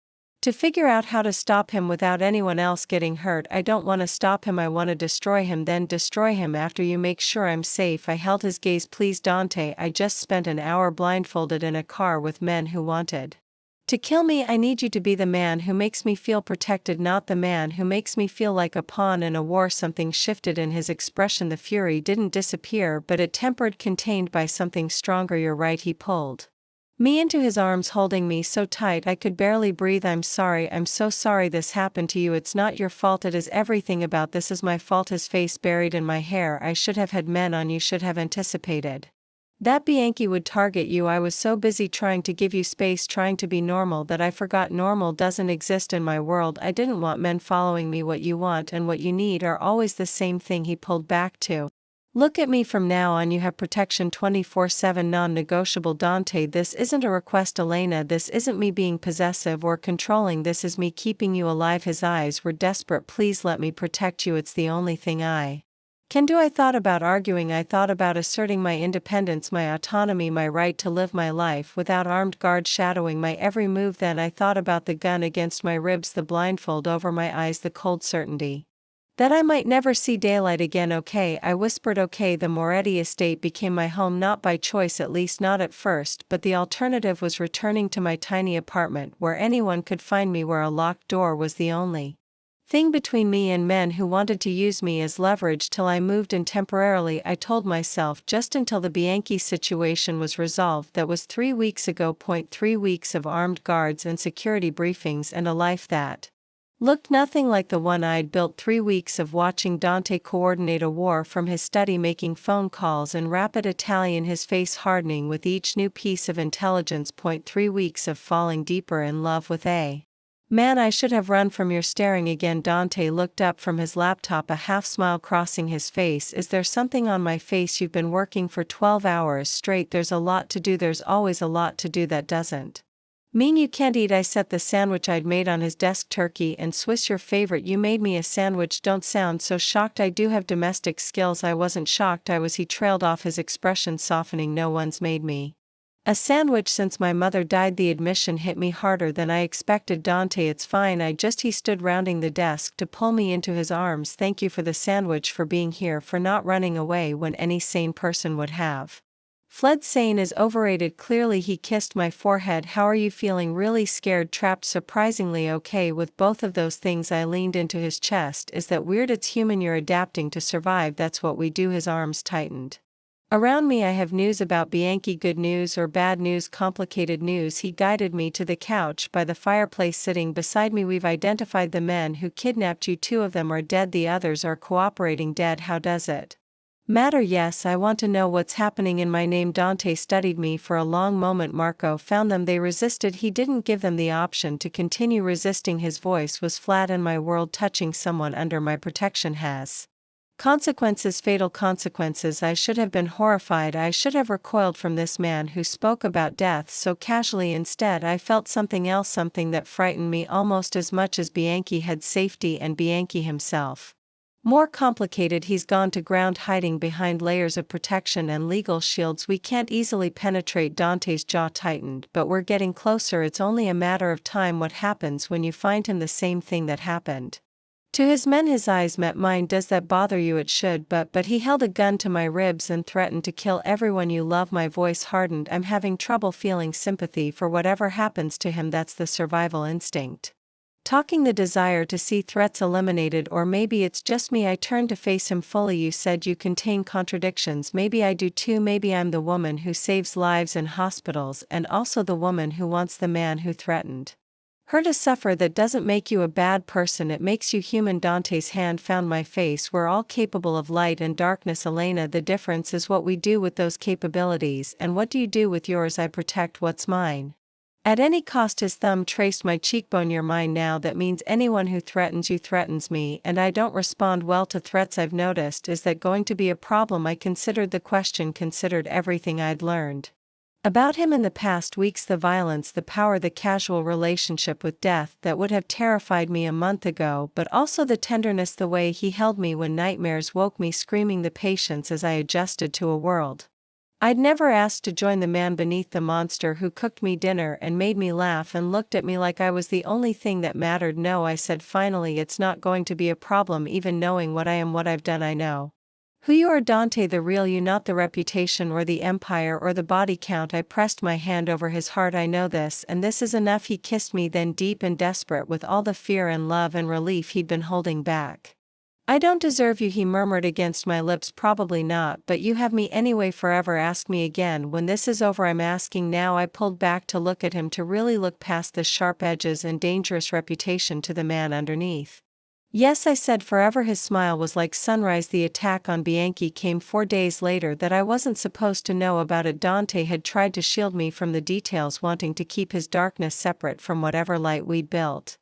to figure out how to stop him without anyone else getting hurt. I don't want to stop him, I want to destroy him. Then destroy him after you. Make sure I'm safe. I held his gaze. Please, Dante, I just spent an hour blindfolded in a car with men who wanted to kill me. I need you to be the man who makes me feel protected, not the man who makes me feel like a pawn in a war. Something shifted in his expression. The fury didn't disappear, but it tempered, contained by something stronger. You're right. He pulled me into his arms, holding me so tight I could barely breathe. I'm sorry. I'm so sorry this happened to you. It's not your fault. It is everything about this is my fault. His face buried in my hair. I should have had men on you, should have anticipated that Bianchi would target you. I was so busy trying to give you space, trying to be normal, that I forgot normal doesn't exist in my world. I didn't want men following me. What you want and what you need are always the same thing. He pulled back to look at me. From now on you have protection 24/7, non-negotiable. Dante, this isn't a request. Elena, this isn't me being possessive or controlling. This is me keeping you alive. His eyes were desperate. Please let me protect you. It's the only thing I can do. I thought about arguing. I thought about asserting my independence, my autonomy, my right to live my life without armed guards shadowing my every move. Then I thought about the gun against my ribs, the blindfold over my eyes, the cold certainty that I might never see daylight again. Okay, I whispered. Okay, the Moretti estate became my home, not by choice, at least not at first, but the alternative was returning to my tiny apartment where anyone could find me, where a locked door was the only thing between me and men who wanted to use me as leverage. Till I moved in temporarily, I told myself, just until the Bianchi situation was resolved. That was 3 weeks ago. 3 weeks of armed guards and security briefings and a life that looked nothing like the one I'd built. 3 weeks of watching Dante coordinate a war from his study, making phone calls in rapid Italian, his face hardening with each new piece of intelligence. 3 weeks of falling deeper in love with a man I should have run from. You're staring again. Dante looked up from his laptop, a half smile crossing his face. Is there something on my face? You've been working for 12 hours straight. There's a lot to do. There's always a lot to do. That doesn't mean you can't eat. I set the sandwich I'd made on his desk. Turkey and Swiss, your favorite. You made me a sandwich. Don't sound so shocked. I do have domestic skills. I wasn't shocked, I was. He trailed off, his expression softening. No one's made me a sandwich since my mother died. The admission hit me harder than I expected. Dante, it's fine. He stood rounding the desk to pull me into his arms. Thank you for the sandwich, for being here, for not running away when any sane person would have fled. Sane is overrated. Clearly. He kissed my forehead. How are you feeling? Really scared, trapped, surprisingly okay with both of those things. I leaned into his chest. Is that weird? It's human. You're adapting to survive. That's what we do. His arms tightened around me. I have news about Bianchi. Good news or bad news? Complicated news. He guided me to the couch by the fireplace, sitting beside me. We've identified the men who kidnapped you. 2 of them are dead. The others are cooperating. Dead? How does it matter? Yes, I want to know what's happening in my name. Dante studied me for a long moment. Marco found them. They resisted. He didn't give them the option to continue resisting. His voice was flat. In my world, touching someone under my protection has consequences, fatal consequences. I should have been horrified. I should have recoiled from this man who spoke about death so casually. Instead, I felt something else, something that frightened me almost as much as Bianchi had. Safety, and Bianchi himself. More complicated. He's gone to ground, hiding behind layers of protection and legal shields we can't easily penetrate. Dante's jaw tightened. But we're getting closer. It's only a matter of time. What happens when you find him? The same thing that happened to his men. His eyes met mine. Does that bother you? It should, but he held a gun to my ribs and threatened to kill everyone you love. My voice hardened. I'm having trouble feeling sympathy for whatever happens to him. That's the survival instinct talking, the desire to see threats eliminated. Or maybe it's just me. I turned to face him fully. You said you contain contradictions. Maybe I do too. Maybe I'm the woman who saves lives in hospitals, and also the woman who wants the man who threatened Her to suffer that doesn't make you a bad person, it makes you human. Dante's hand found my face. We're all capable of light and darkness, Elena. The difference is what we do with those capabilities, and what do you do with yours? I protect what's mine. At any cost. His thumb traced my cheekbone. You're mine now. That means anyone who threatens you threatens me, and I don't respond well to threats. I've noticed. Is that going to be a problem? I considered the question, considered everything I'd learned about him in the past weeks, the violence, the power, the casual relationship with death that would have terrified me a month ago, but also the tenderness, the way he held me when nightmares woke me screaming, the patience as I adjusted to a world I'd never asked to join, the man beneath the monster who cooked me dinner and made me laugh and looked at me like I was the only thing that mattered. No, I said finally, it's not going to be a problem. Even knowing what I am, what I've done, I know who you are, Dante, the real you, not the reputation or the empire or the body count. I pressed my hand over his heart. I know this, and this is enough. He kissed me then, deep and desperate with all the fear and love and relief he'd been holding back. I don't deserve you, he murmured against my lips. Probably not, but you have me anyway forever. Ask me again when this is over. I'm asking now. I pulled back to look at him, to really look past the sharp edges and dangerous reputation to the man underneath. Yes, I said, forever. His smile was like sunrise. The attack on Bianchi came 4 days later. That I wasn't supposed to know about it. Dante had tried to shield me from the details, wanting to keep his darkness separate from whatever light we'd built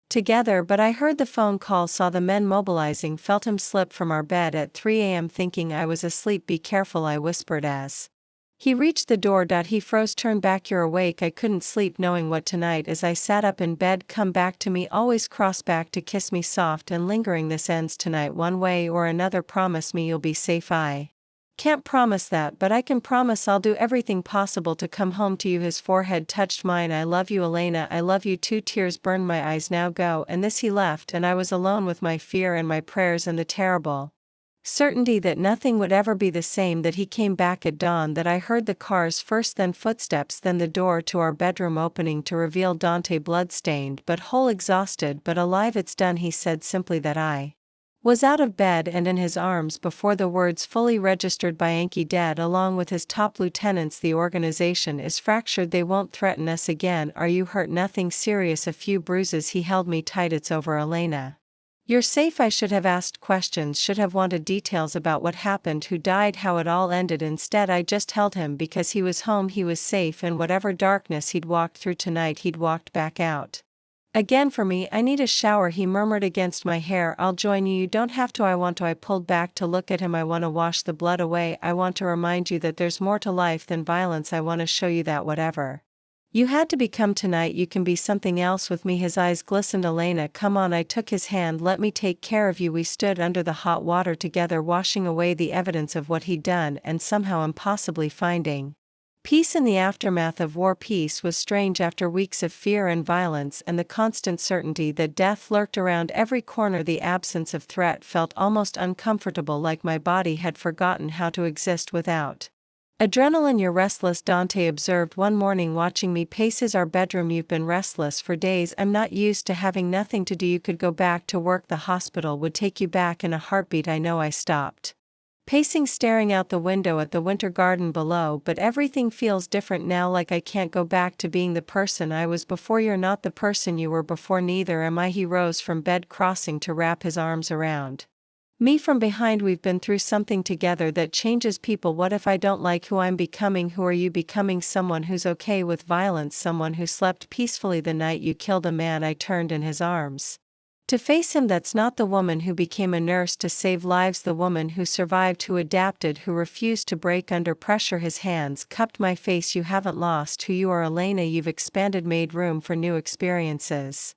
together, but I heard the phone call, saw the men mobilizing, felt him slip from our bed at 3 a.m. thinking I was asleep. Be careful, I whispered as he reached the door. He froze. Turn back, you're awake. I couldn't sleep knowing what tonight. As I sat up in bed, come back to me, always cross back to kiss me soft and lingering. This ends tonight one way or another. Promise me you'll be safe. I can't promise that, but I can promise I'll do everything possible to come home to you. His forehead touched mine. I love you, Elena. I love you too. Tears burned my eyes. Now go. And this he left, and I was alone with my fear and my prayers and the terrible certainty that nothing would ever be the same. That he came back at dawn. That I heard the cars first, then footsteps, then the door to our bedroom opening to reveal Dante, bloodstained but whole, exhausted but alive. It's done, he said simply. That I was out of bed and in his arms before the words fully registered. Bianchi dead along with his top lieutenants. The organization is fractured. They won't threaten us again. Are you hurt? Nothing serious, a few bruises. He held me tight. It's over, Elena. You're safe. I should have asked questions, should have wanted details about what happened, who died, how it all ended. Instead, I just held him because he was home, he was safe, and whatever darkness he'd walked through tonight, he'd walked back out again for me. I need a shower, he murmured against my hair. I'll join you. You don't have to. I want to. I pulled back to look at him. I want to wash the blood away. I want to remind you that there's more to life than violence. I want to show you that whatever you had to become tonight, you can be something else with me. His eyes glistened. Elena, come on. I took his hand. Let me take care of you. We stood under the hot water together, washing away the evidence of what he'd done and somehow impossibly finding peace in the aftermath of war. Peace was strange after weeks of fear and violence and the constant certainty that death lurked around every corner. The absence of threat felt almost uncomfortable, like my body had forgotten how to exist without adrenaline. You're restless, Dante observed one morning watching me pace our bedroom. You've been restless for days. I'm not used to having nothing to do. You could go back to work. The hospital would take you back in a heartbeat. I know. I stopped pacing, staring out the window at the winter garden below, but everything feels different now, like I can't go back to being the person I was before. You're not the person you were before, neither am I. He rose from bed, crossing to wrap his arms around me from behind. We've been through something together that changes people. What if I don't like who I'm becoming? Who are you becoming? Someone who's okay with violence, someone who slept peacefully the night you killed a man. I turned in his arms to face him. That's not the woman who became a nurse to save lives, the woman who survived, who adapted, who refused to break under pressure. His hands cupped my face. You haven't lost who you are, Elena. You've expanded, made room for new experiences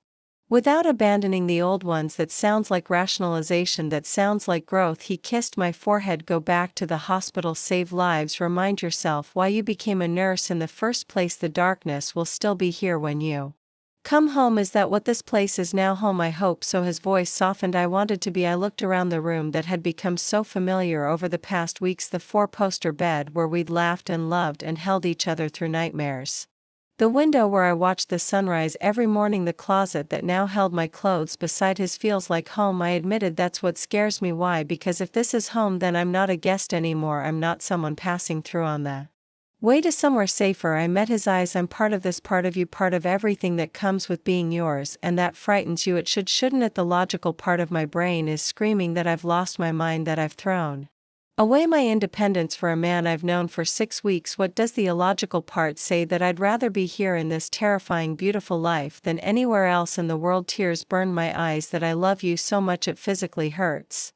without abandoning the old ones. That sounds like rationalization, that sounds like growth. He kissed my forehead. Go back to the hospital, save lives, remind yourself why you became a nurse in the first place. The darkness will still be here when you come home. Is that what this place is now? Home, I hope so. His voice softened. I wanted to be. I looked around the room that had become so familiar over the past weeks, the 4-poster bed where we'd laughed and loved and held each other through nightmares, the window where I watched the sunrise every morning, the closet that now held my clothes beside his. Feels like home, I admitted. That's what scares me. Why? Because if this is home, then I'm not a guest anymore. I'm not someone passing through on the Way to somewhere safer. I met his eyes. I'm part of this, part of you, part of everything that comes with being yours, and that frightens you. It shouldn't it? The logical part of my brain is screaming that I've lost my mind, that I've thrown away my independence for a man I've known for 6 weeks. What does the illogical part say? That I'd rather be here in this terrifying beautiful life than anywhere else in the world. Tears burned my eyes. That I love you so much it physically hurts.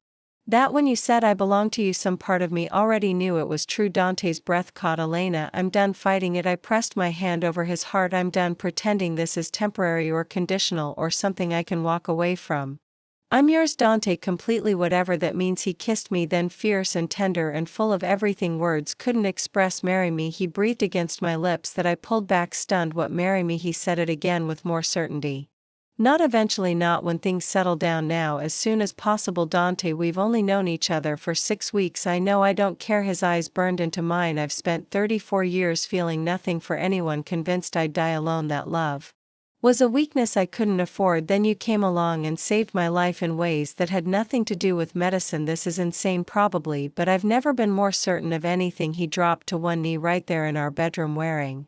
That when you said I belong to you, some part of me already knew it was true. Dante's breath caught. Elena, I'm done fighting it. I pressed my hand over his heart. I'm done pretending this is temporary or conditional or something I can walk away from. I'm yours, Dante, completely, whatever that means. He kissed me then, fierce and tender and full of everything words couldn't express. Marry me, he breathed against my lips. That I pulled back, stunned. What? Marry me? He said it again with more certainty. Not eventually, not when things settle down. Now, as soon as possible. Dante, we've only known each other for 6 weeks. I know I don't care. His eyes burned into mine. I've spent 34 years feeling nothing for anyone, convinced I'd die alone. That love was a weakness I couldn't afford. Then you came along and saved my life in ways that had nothing to do with medicine. This is insane probably, but I've never been more certain of anything. He dropped to one knee right there in our bedroom wearing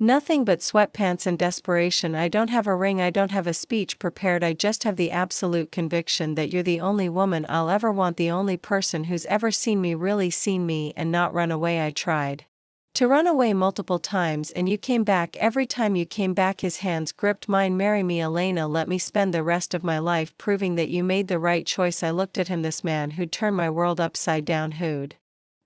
nothing but sweatpants and desperation. I don't have a ring, I don't have a speech prepared. I just have the absolute conviction that you're the only woman I'll ever want, the only person who's ever seen me, really seen me, and not run away. I tried to run away multiple times and you came back. Every time you came back his hands gripped mine. Marry me, Elena, let me spend the rest of my life proving that you made the right choice. I looked at him, this man who'd turned my world upside down, who'd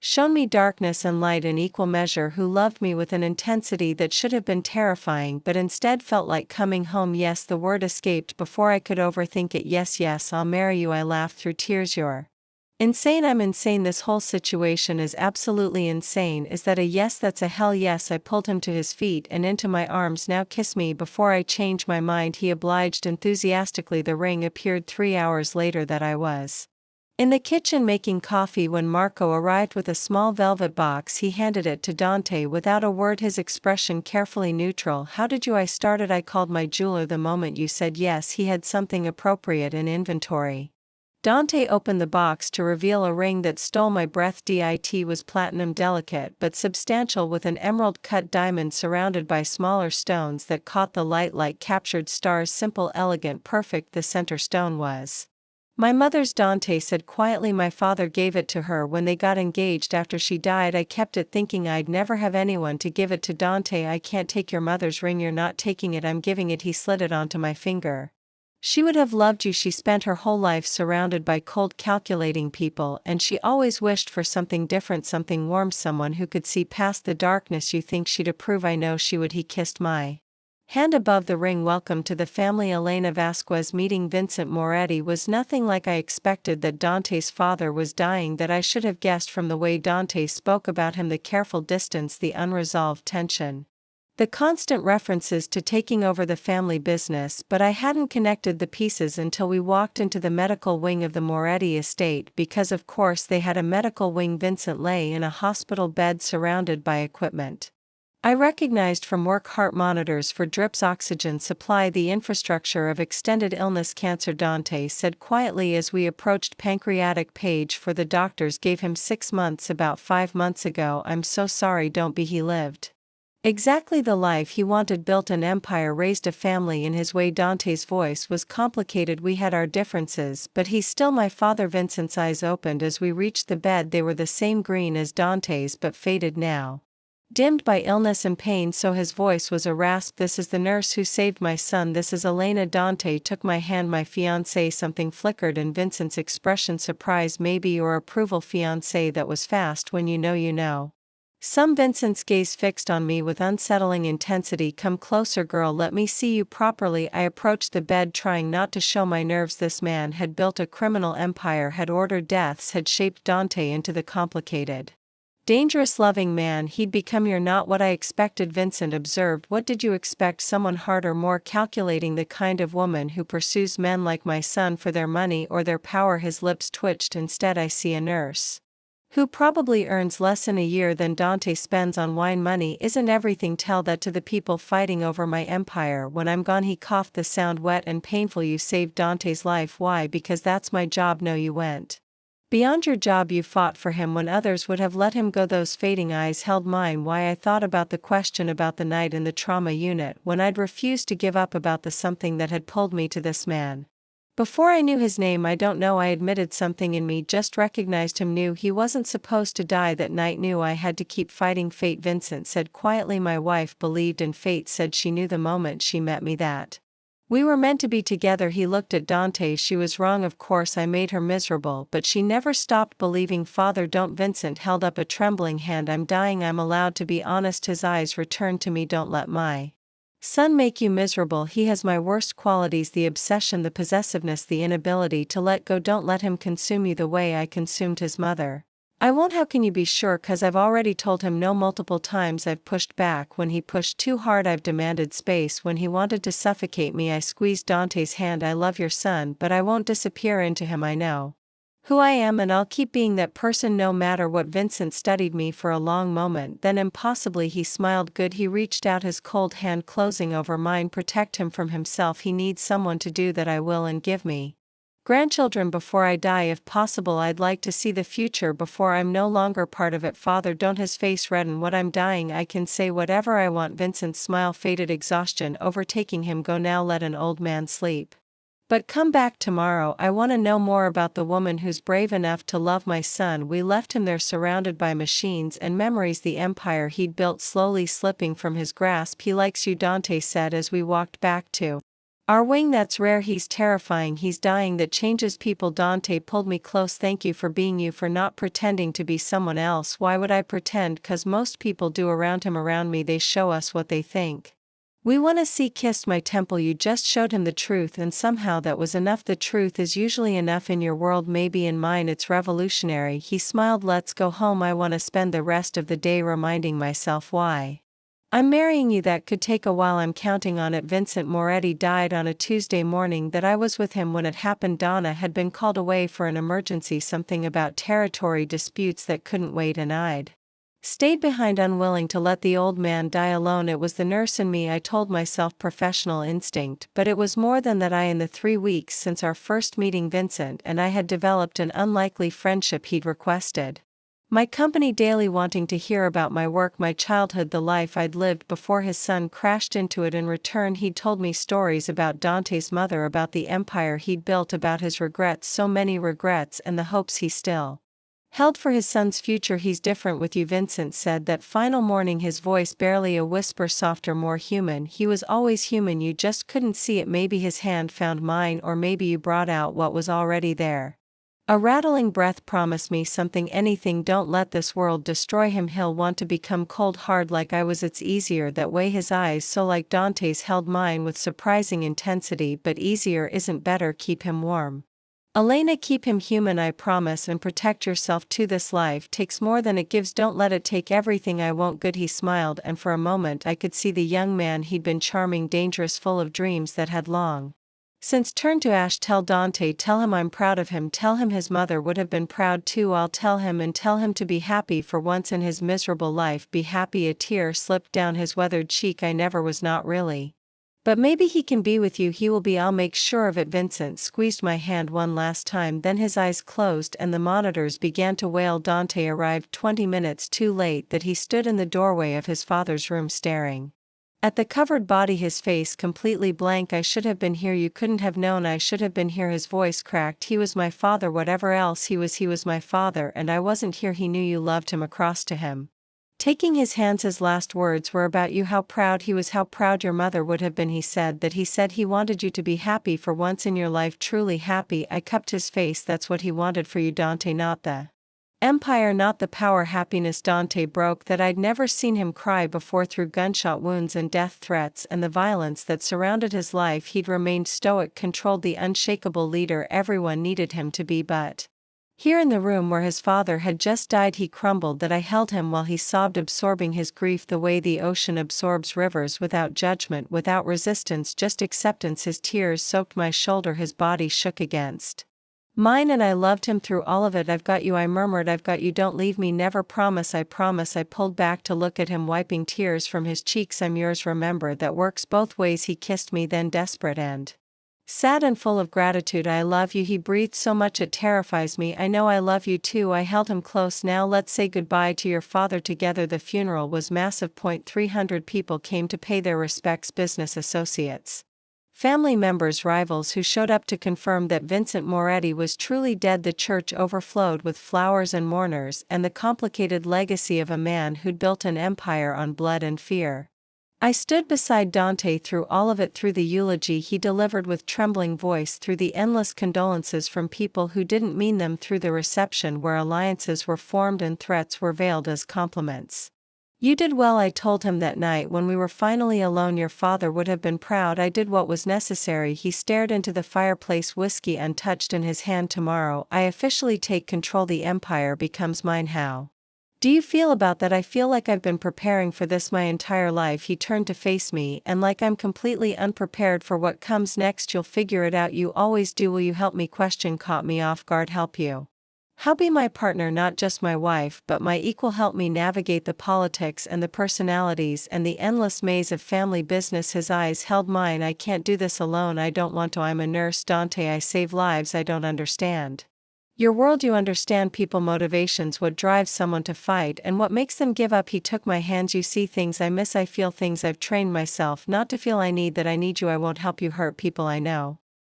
shown me darkness and light in equal measure, who loved me with an intensity that should have been terrifying but instead felt like coming home. Yes, the word escaped before I could overthink it. Yes, yes, I'll marry you. I laughed through tears. You're insane. I'm insane. This whole situation is absolutely insane. Is that a yes? That's a hell yes. I pulled him to his feet and into my arms. Now kiss me before I change my mind. He obliged enthusiastically. The ring appeared 3 hours later. That I was in the kitchen making coffee when Marco arrived with a small velvet box. He handed it to Dante without a word, his expression carefully neutral. How did you? I started. I called my jeweler the moment you said yes. He had something appropriate in inventory. Dante opened the box to reveal a ring that stole my breath. It was platinum, delicate but substantial, with an emerald-cut diamond surrounded by smaller stones that caught the light like captured stars. Simple, elegant, perfect. The center stone was my mother's. Dante said quietly. My father gave it to her when they got engaged after she died. I kept it, thinking I'd never have anyone to give it to. Dante, I can't take your mother's ring. You're not taking it, I'm giving it. He slid it onto my finger. She would have loved you. She spent her whole life surrounded by cold, calculating people, and she always wished for something different, something warm, someone who could see past the darkness. You think she'd approve? I know she would. He kissed my hand above the ring. Welcome to the family, Elena Vásquez. Meeting Vincent Moretti was nothing like I expected. That Dante's father was dying, that I should have guessed from the way Dante spoke about him, the careful distance, the unresolved tension, the constant references to taking over the family business. But I hadn't connected the pieces until we walked into the medical wing of the Moretti estate, because of course they had a medical wing. Vincent lay in a hospital bed surrounded by equipment I recognized from work: heart monitors for drips, oxygen supply, the infrastructure of extended illness. Cancer, Dante said quietly as we approached. Pancreatic page for the doctors gave him 6 months, about 5 months ago. I'm so sorry. Don't be. He lived exactly the life he wanted, built an empire, raised a family in his way. Dante's voice was complicated. We had our differences, but he's still my father. Vincent's eyes opened as we reached the bed. They were the same green as Dante's but faded now, dimmed by illness and pain, so his voice was a rasp. This is the nurse who saved my son. This is Elena. Dante took my hand. My fiancé. Something flickered in Vincent's expression. Surprise, maybe, or approval. Fiancé, that was fast. When you know, you know. Some. Vincent's gaze fixed on me with unsettling intensity. Come closer, girl, let me see you properly. I approached the bed, trying not to show my nerves. This man had built a criminal empire, had ordered deaths, had shaped Dante into the complicated, dangerous, loving man he'd become. You're not what I expected, Vincent observed. What did you expect? Someone harder, more calculating, the kind of woman who pursues men like my son for their money or their power. His lips twitched. Instead I see a nurse who probably earns less in a year than Dante spends on wine. Money isn't everything. Tell that to the people fighting over my empire when I'm gone. He coughed, the sound wet and painful. You saved Dante's life. Why? Because that's my job. No, you went Beyond your job you fought for him when others would have let him go. Those fading eyes held mine. Why I thought about the question about the night in the trauma unit when I'd refused to give up about the something that had pulled me to this man. Before I knew his name, I don't know, I admitted something in me just recognized him, knew he wasn't supposed to die that night, knew I had to keep fighting fate. Vincent said quietly, my wife believed in fate, said she knew the moment she met me that we were meant to be together. He looked at Dante. She was wrong, of course I made her miserable, but she never stopped believing. Father, don't. Vincent held up a trembling hand. I'm dying, I'm allowed to be honest. His eyes returned to me. Don't let my son make you miserable. He has my worst qualities, the obsession, the possessiveness, the inability to let go. Don't let him consume you the way I consumed his mother. I won't. How can you be sure? 'Cause I've already told him no. Multiple times I've pushed back when he pushed too hard. I've demanded space when he wanted to suffocate me. I squeezed Dante's hand. I love your son, but I won't disappear into him. I know who I am and I'll keep being that person no matter what. Vincent studied me for a long moment, then impossibly he smiled. Good. He reached out, his cold hand closing over mine. Protect him from himself. He needs someone to do that. I will, and give me grandchildren before I die if possible. I'd like to see the future before I'm no longer part of it. Father, don't. His face reddened. What, I'm dying? I can say whatever I want. Vincent's smile faded, exhaustion overtaking him. Go now, let an old man sleep. But come back tomorrow. I want to know more about the woman who's brave enough to love my son. We left him there surrounded by machines and memories, the empire he'd built slowly slipping from his grasp. He likes you, Dante said as we walked back to our wing. That's rare. He's terrifying. He's dying. That changes people. Dante pulled me close. Thank you for being you, for not pretending to be someone else. Why would I pretend? 'Cause most people do around him, around me. They show us what they think we want to see. Kissed my temple. You just showed him the truth, and somehow that was enough. The truth is usually enough in your world, maybe in mine it's revolutionary. He smiled. Let's go home. I want to spend the rest of the day reminding myself why I'm marrying you. That could take a while. I'm counting on it. Vincent Moretti died on a Tuesday morning that I was with him when it happened. Donna had been called away for an emergency, something about territory disputes that couldn't wait, and I'd stayed behind, unwilling to let the old man die alone. It was the nurse in me, I told myself, professional instinct, but it was more than that. In the 3 weeks since our first meeting, Vincent and I had developed an unlikely friendship. He'd requested my company daily, wanting to hear about my work, my childhood, the life I'd lived before his son crashed into it. In return, he'd told me stories about Dante's mother, about the empire he'd built, about his regrets, so many regrets, and the hopes he still held for his son's future. He's different with you, Vincent said that final morning, his voice barely a whisper, softer, more human. He was always human, you just couldn't see it. Maybe his hand found mine, or maybe you brought out what was already there. A rattling breath. Promise me something, anything. Don't let this world destroy him. He'll want to become cold hard like I was. It's easier that way. His eyes, so like Dante's, held mine with surprising intensity. But easier isn't better. Keep him warm, Elena, keep him human, I promise, and protect yourself too. This life takes more than it gives. Don't let it take everything. I won't. Good. He smiled, and for a moment I could see the young man he'd been, charming, dangerous, full of dreams that had long since turned to ash. Tell Dante, tell him I'm proud of him. Tell him his mother would have been proud too. I'll tell him, and tell him to be happy for once in his miserable life. Be happy. A tear slipped down his weathered cheek. I never was, not really. But maybe he can be with you. He will be. I'll make sure of it. Vincent squeezed my hand one last time, then his eyes closed and the monitors began to wail. Dante arrived 20 minutes too late. That he stood in the doorway of his father's room staring at the covered body, his face completely blank. I should have been here. You couldn't have known I should have been here. His voice cracked. He was my father, whatever else he was my father, and I wasn't here. He knew you loved him. Across to him, taking his hands, his last words were about you. How proud he was, how proud your mother would have been. He said he wanted you to be happy for once in your life, truly happy. I cupped his face. That's what he wanted for you, Dante, not the empire, not the power. Happiness. Dante broke. That I'd never seen him cry before. Through gunshot wounds and death threats and the violence that surrounded his life, he'd remained stoic, controlled, the unshakable leader everyone needed him to be. But here in the room where his father had just died, he crumbled. That I held him while he sobbed, absorbing his grief the way the ocean absorbs rivers, without judgment, without resistance, just acceptance. His tears soaked my shoulder, his body shook against mine, and I loved him through all of it. I've got you, I murmured, I've got you, don't leave me, never. Promise. I promise. I pulled back to look at him, wiping tears from his cheeks. I'm yours, remember, that works both ways. He kissed me, then desperate and Sad and full of gratitude. I love you. He breathed so much it terrifies me. I know I love you too. I held him close. Now let's say goodbye to your father together. The funeral was massive. 300 people came to pay their respects. Business associates, family members, rivals who showed up to confirm that Vincent Moretti was truly dead. The church overflowed with flowers and mourners and the complicated legacy of a man who'd built an empire on blood and fear. I stood beside Dante through all of it, through the eulogy he delivered with trembling voice, through the endless condolences from people who didn't mean them, through the reception where alliances were formed and threats were veiled as compliments. You did well, I told him that night when we were finally alone. Your father would have been proud. I did what was necessary. He stared into the fireplace, whiskey untouched in his hand. Tomorrow I officially take control. The empire becomes mine. How do you feel about that? I feel like I've been preparing for this my entire life. He turned to face me, and like I'm completely unprepared for what comes next. You'll figure it out. You always do. Will you help me? Question caught me off guard. Help you? How? Be my partner, not just my wife, but my equal. Help me navigate the politics and the personalities and the endless maze of family business. His eyes held mine. I can't do this alone. I don't want to. I'm a nurse, Dante. I save lives. I don't understand your world. You understand people, motivations, what drives someone to fight and what makes them give up. He took my hands. You see things I miss. I feel things I've trained myself not to feel. I need that. I need you. I won't help you hurt people I know.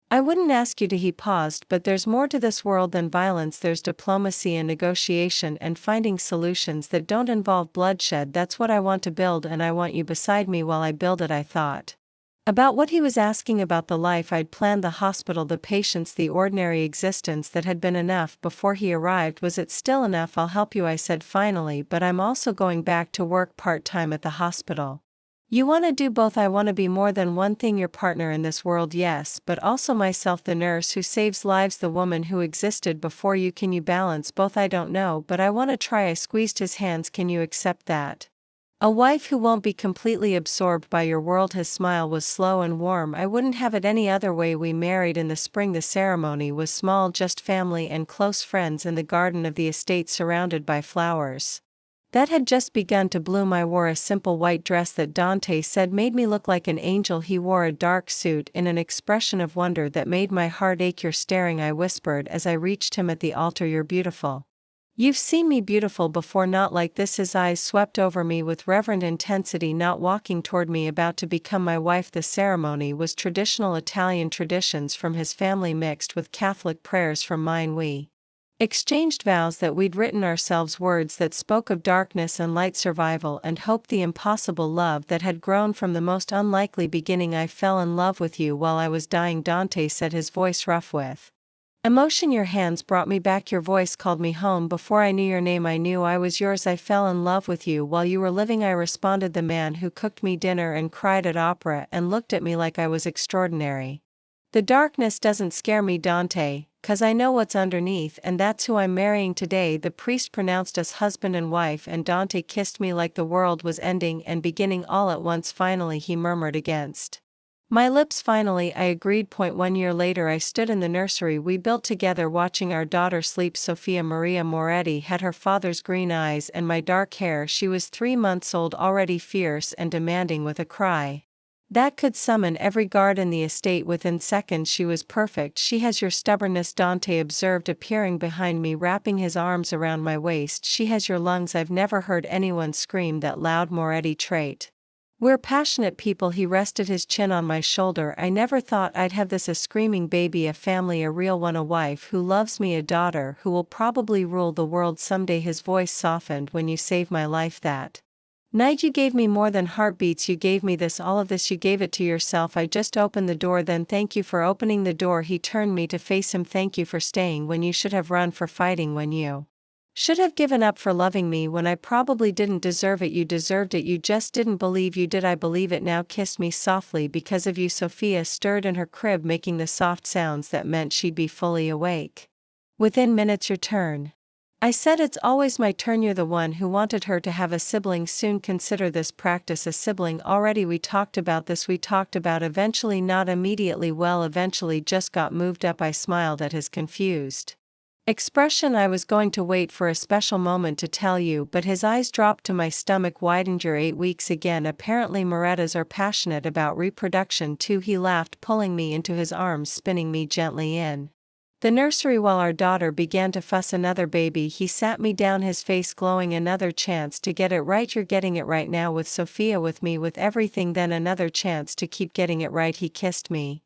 I wouldn't ask you to. He paused. But there's more to this world than violence. There's diplomacy and negotiation and finding solutions that don't involve bloodshed. That's what I want to build, and I want you beside me while I build it. I thought about what he was asking, about the life I'd planned, the hospital, the patients, the ordinary existence that had been enough before he arrived. Was it still enough? I'll help you, I said finally, but I'm also going back to work part-time at the hospital. You want to do both? I want to be more than one thing. Your partner in this world, yes, but also myself, the nurse who saves lives, the woman who existed before you. Can you balance both? I don't know, but I want to try. I squeezed his hands. Can you accept that? A wife who won't be completely absorbed by your world. His smile was slow and warm. I wouldn't have it any other way. We married in the spring. The ceremony was small, just family and close friends in the garden of the estate, surrounded by flowers that had just begun to bloom. I wore a simple white dress that Dante said made me look like an angel. He wore a dark suit in an expression of wonder that made my heart ache. You're staring, I whispered as I reached him at the altar. You're beautiful. You've seen me beautiful before, not like this. His eyes swept over me with reverent intensity. Not walking toward me, about to become my wife. The ceremony was traditional Italian traditions from his family mixed with Catholic prayers from mine. We exchanged vows that we'd written ourselves, words that spoke of darkness and light, survival and hope, the impossible love that had grown from the most unlikely beginning. I fell in love with you while I was dying, Dante said, his voice rough with emotion. Your hands brought me back. Your voice called me home. Before I knew your name, I knew I was yours. I fell in love with you while you were living, I responded. The man who cooked me dinner and cried at opera and looked at me like I was extraordinary. The darkness doesn't scare me, Dante, 'cause I know what's underneath, and that's who I'm marrying today. The priest pronounced us husband and wife, and Dante kissed me like the world was ending and beginning all at once. Finally, he murmured against my lips. Finally, I agreed. 1 year later, I stood in the nursery we built together, watching our daughter sleep. Sophia Maria Moretti had her father's green eyes and my dark hair. She was 3 months old, already fierce and demanding, with a cry that could summon every guard in the estate. Within seconds, she was perfect. She has your stubbornness, Dante observed, appearing behind me, wrapping his arms around my waist. She has your lungs. I've never heard anyone scream that loud. Moretti trait. We're passionate people. He rested his chin on my shoulder. I never thought I'd have this, a screaming baby, a family, a real one, a wife who loves me, a daughter who will probably rule the world someday. His voice softened. When you saved my life that night, you gave me more than heartbeats. You gave me this, all of this. You gave it to yourself. I just opened the door then. Thank you for opening the door. He turned me to face him. Thank you for staying when you should have run, for fighting when you should have given up, for loving me when I probably didn't deserve it. You deserved it. You just didn't believe. You did. I believe it now. Kiss me softly because of you. Sophia stirred in her crib, making the soft sounds that meant she'd be fully awake within minutes. Your turn, I said. It's always my turn. You're the one who wanted her to have a sibling soon. Consider this practice a sibling already. We talked about this. We talked about eventually, not immediately. Well, eventually, just got moved up. I smiled at his confused Expression. I was going to wait for a special moment to tell you, but his eyes dropped to my stomach. Widened. You're 8 weeks again. Apparently Morettas are passionate about reproduction too. He laughed, pulling me into his arms, spinning me gently in the nursery while our daughter began to fuss. Another baby. He sat me down, his face glowing. Another chance to get it right. You're getting it right now with Sophia, with me, with everything. Then another chance to keep getting it right. He kissed me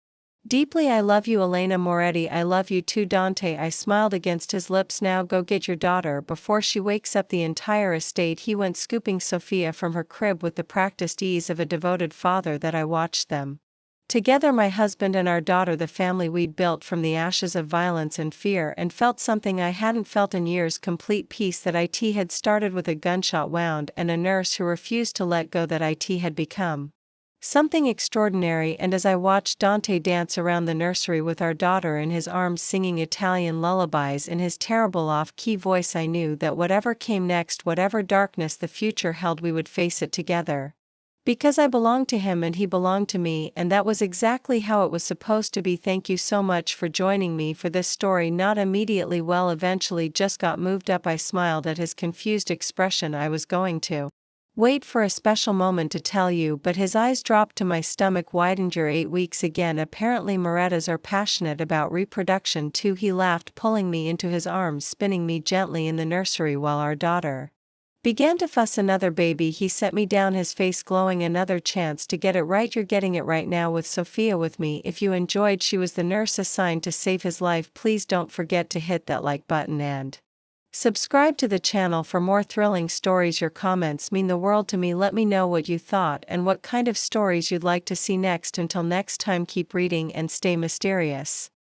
deeply. I love you, Elena Moretti. I love you too, Dante. I smiled against his lips. Now go get your daughter before she wakes up the entire estate. He went, scooping Sophia from her crib with the practiced ease of a devoted father. That I watched them together, my husband and our daughter, the family we'd built from the ashes of violence and fear, and felt something I hadn't felt in years: complete peace. That it had started with a gunshot wound and a nurse who refused to let go. That it had become something extraordinary. And as I watched Dante dance around the nursery with our daughter in his arms, singing Italian lullabies in his terrible off-key voice, I knew that whatever came next, whatever darkness the future held, we would face it together. Because I belonged to him and he belonged to me, and that was exactly how it was supposed to be. Thank you so much for joining me for this story. Not immediately, well, eventually just got moved up. I smiled at his confused expression. I was going to wait for a special moment to tell you, but his eyes dropped to my stomach. Widened. You're 8 weeks again. Apparently Morettas are passionate about reproduction too. He laughed, pulling me into his arms, spinning me gently in the nursery while our daughter began to fuss. Another baby. He set me down, his face glowing. Another chance to get it right. You're getting it right now with Sophia, with me. If you enjoyed, she was the nurse assigned to save his life. Please don't forget to hit that like button and subscribe to the channel for more thrilling stories. Your comments mean the world to me. Let me know what you thought and what kind of stories you'd like to see next. Until next time, keep reading and stay mysterious.